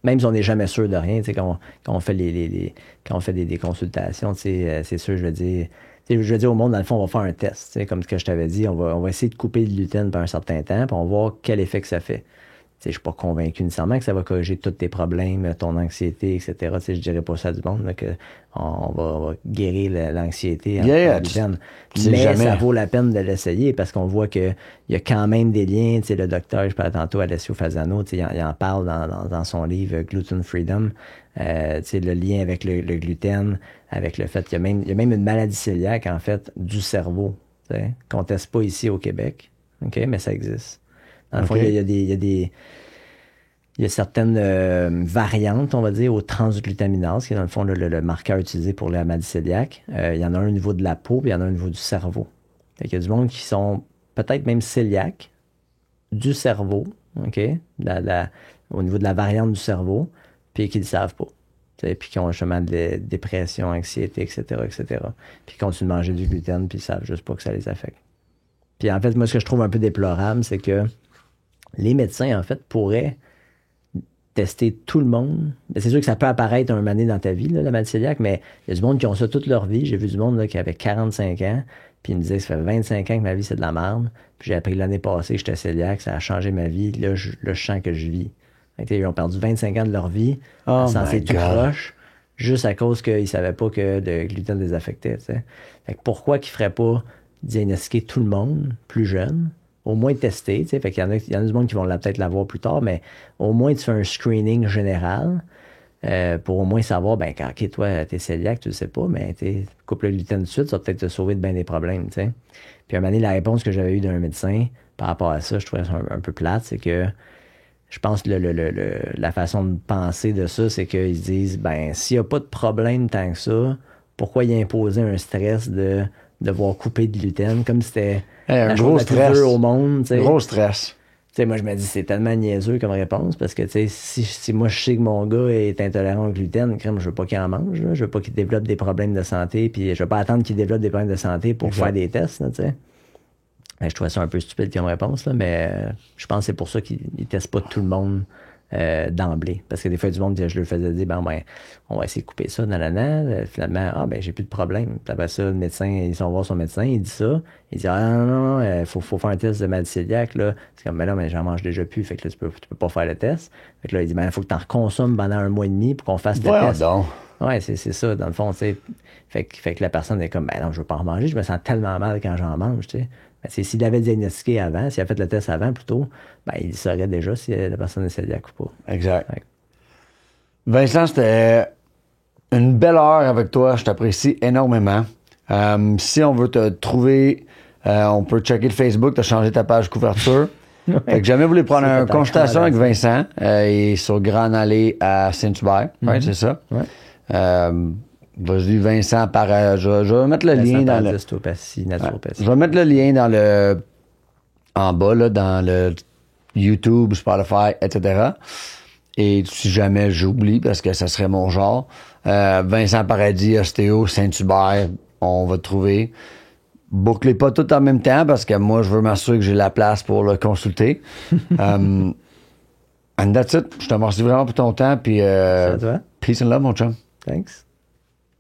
Même si on n'est jamais sûr de rien, tu sais, quand on fait quand on fait des consultations, tu sais, c'est sûr, je veux dire au monde, dans le fond, on va faire un test. Comme ce que je t'avais dit, on va essayer de couper le gluten pendant un certain temps, puis on va voir quel effet que ça fait. Je suis pas convaincu nécessairement que ça va corriger tous tes problèmes, ton anxiété, etc. Je dirais pas ça du monde, là, que on va guérir l'anxiété en gluten. Mais ça vaut la peine de l'essayer parce qu'on voit qu'il y a quand même des liens. Le docteur, je parlais tantôt, Alessio Fasano, il en parle dans son livre Gluten Freedom. Le lien avec le gluten, avec le fait qu'il y a même une maladie cœliaque, en fait, du cerveau, qu'on teste pas ici au Québec. OK? Mais ça existe. Dans le fond, il y a certaines variantes, on va dire, au transglutaminase, qui est dans le fond le marqueur utilisé pour la maladie cœliaque. Il y en a un au niveau de la peau, puis il y en a un au niveau du cerveau. Fait qu'il y a du monde qui sont peut-être même cœliaques du cerveau, OK? Au niveau de la variante du cerveau, puis qui ne le savent pas. Puis qui ont justement de dépression, anxiété, etc., etc. Puis qui continuent de manger du gluten, puis ils savent juste pas que ça les affecte. Puis en fait, moi, ce que je trouve un peu déplorable, c'est que les médecins, en fait, pourraient tester tout le monde. Mais c'est sûr que ça peut apparaître un moment donné dans ta vie, là, la maladie cœliaque, mais il y a du monde qui ont ça toute leur vie. J'ai vu du monde là, qui avait 45 ans, puis ils me disaient ça fait 25 ans que ma vie, c'est de la merde. Puis j'ai appris l'année passée que j'étais cœliaque, ça a changé ma vie. Là, je sens que je vis. Ils ont perdu 25 ans de leur vie, censé tout croche, juste à cause qu'ils savaient pas que le gluten les affectait. Fait que pourquoi qu'ils feraient pas diagnostiquer tout le monde plus jeune, au moins tester, fait qu'il y en a du monde qui vont peut-être l'avoir plus tard, mais au moins tu fais un screening général pour au moins savoir, ben quand toi, t'es cœliaque, tu le sais pas, mais coupe le gluten tout de suite, ça va peut-être te sauver de bien des problèmes, t'sais. Puis à un moment donné, la réponse que j'avais eue d'un médecin par rapport à ça, je trouvais ça un peu plate, c'est que je pense que la façon de penser de ça, c'est qu'ils se disent, ben s'il n'y a pas de problème tant que ça, pourquoi y imposer un stress de devoir couper de gluten, comme si c'était un gros stress au monde. T'sais. Gros stress. T'sais, moi, je me dis, c'est tellement niaiseux comme réponse, parce que si moi, je sais que mon gars est intolérant au gluten, crème, je veux pas qu'il en mange, là. Je veux pas qu'il développe des problèmes de santé, puis je veux pas attendre qu'il développe des problèmes de santé pour faire des tests. Là, Ben, je trouvais ça un peu stupide comme réponse, là, mais je pense que c'est pour ça qu'ils ne testent pas tout le monde d'emblée. Parce que des fois, du monde, je leur faisais dire, ben, on va essayer de couper ça, nanana. Finalement, j'ai plus de problème. Puis après ça, le médecin, ils sont voir son médecin, il dit ça. Il dit, non, faut faire un test de maladie cœliaque, là. C'est comme, mais là, mais j'en mange déjà plus. Fait que là, tu peux pas faire le test. Fait que là, il dit, il faut que tu en reconsommes pendant 1 mois et demi pour qu'on fasse le test. Donc. Ouais, c'est ça, dans le fond, tu sais. Fait que la personne est comme, non, je veux pas en manger, je me sens tellement mal quand j'en mange, tu sais. S'il l'avait diagnostiqué avant, s'il a fait le test avant plutôt, il saurait déjà si la personne est cœliaque ou pas. Exact. Ouais. Vincent, c'était une belle heure avec toi. Je t'apprécie énormément. Si on veut te trouver, on peut checker le Facebook. Tu as changé ta page couverture. Fait que jamais voulu prendre une consultation avec Vincent. Il est sur Grande Allée à Saint-Hubert. Oui, c'est ça. Ouais. Vas-y, Vincent, je vais mettre le lien dans le... Je vais mettre le lien en bas, là, dans le YouTube, Spotify, etc. Et si jamais j'oublie, parce que ça serait mon genre, Vincent Paradis, ostéo, Saint-Hubert, on va te trouver. Bouclez pas tout en même temps, parce que moi, je veux m'assurer que j'ai la place pour le consulter. And that's it. Je te remercie vraiment pour ton temps, puis peace and love, mon chum. Thanks.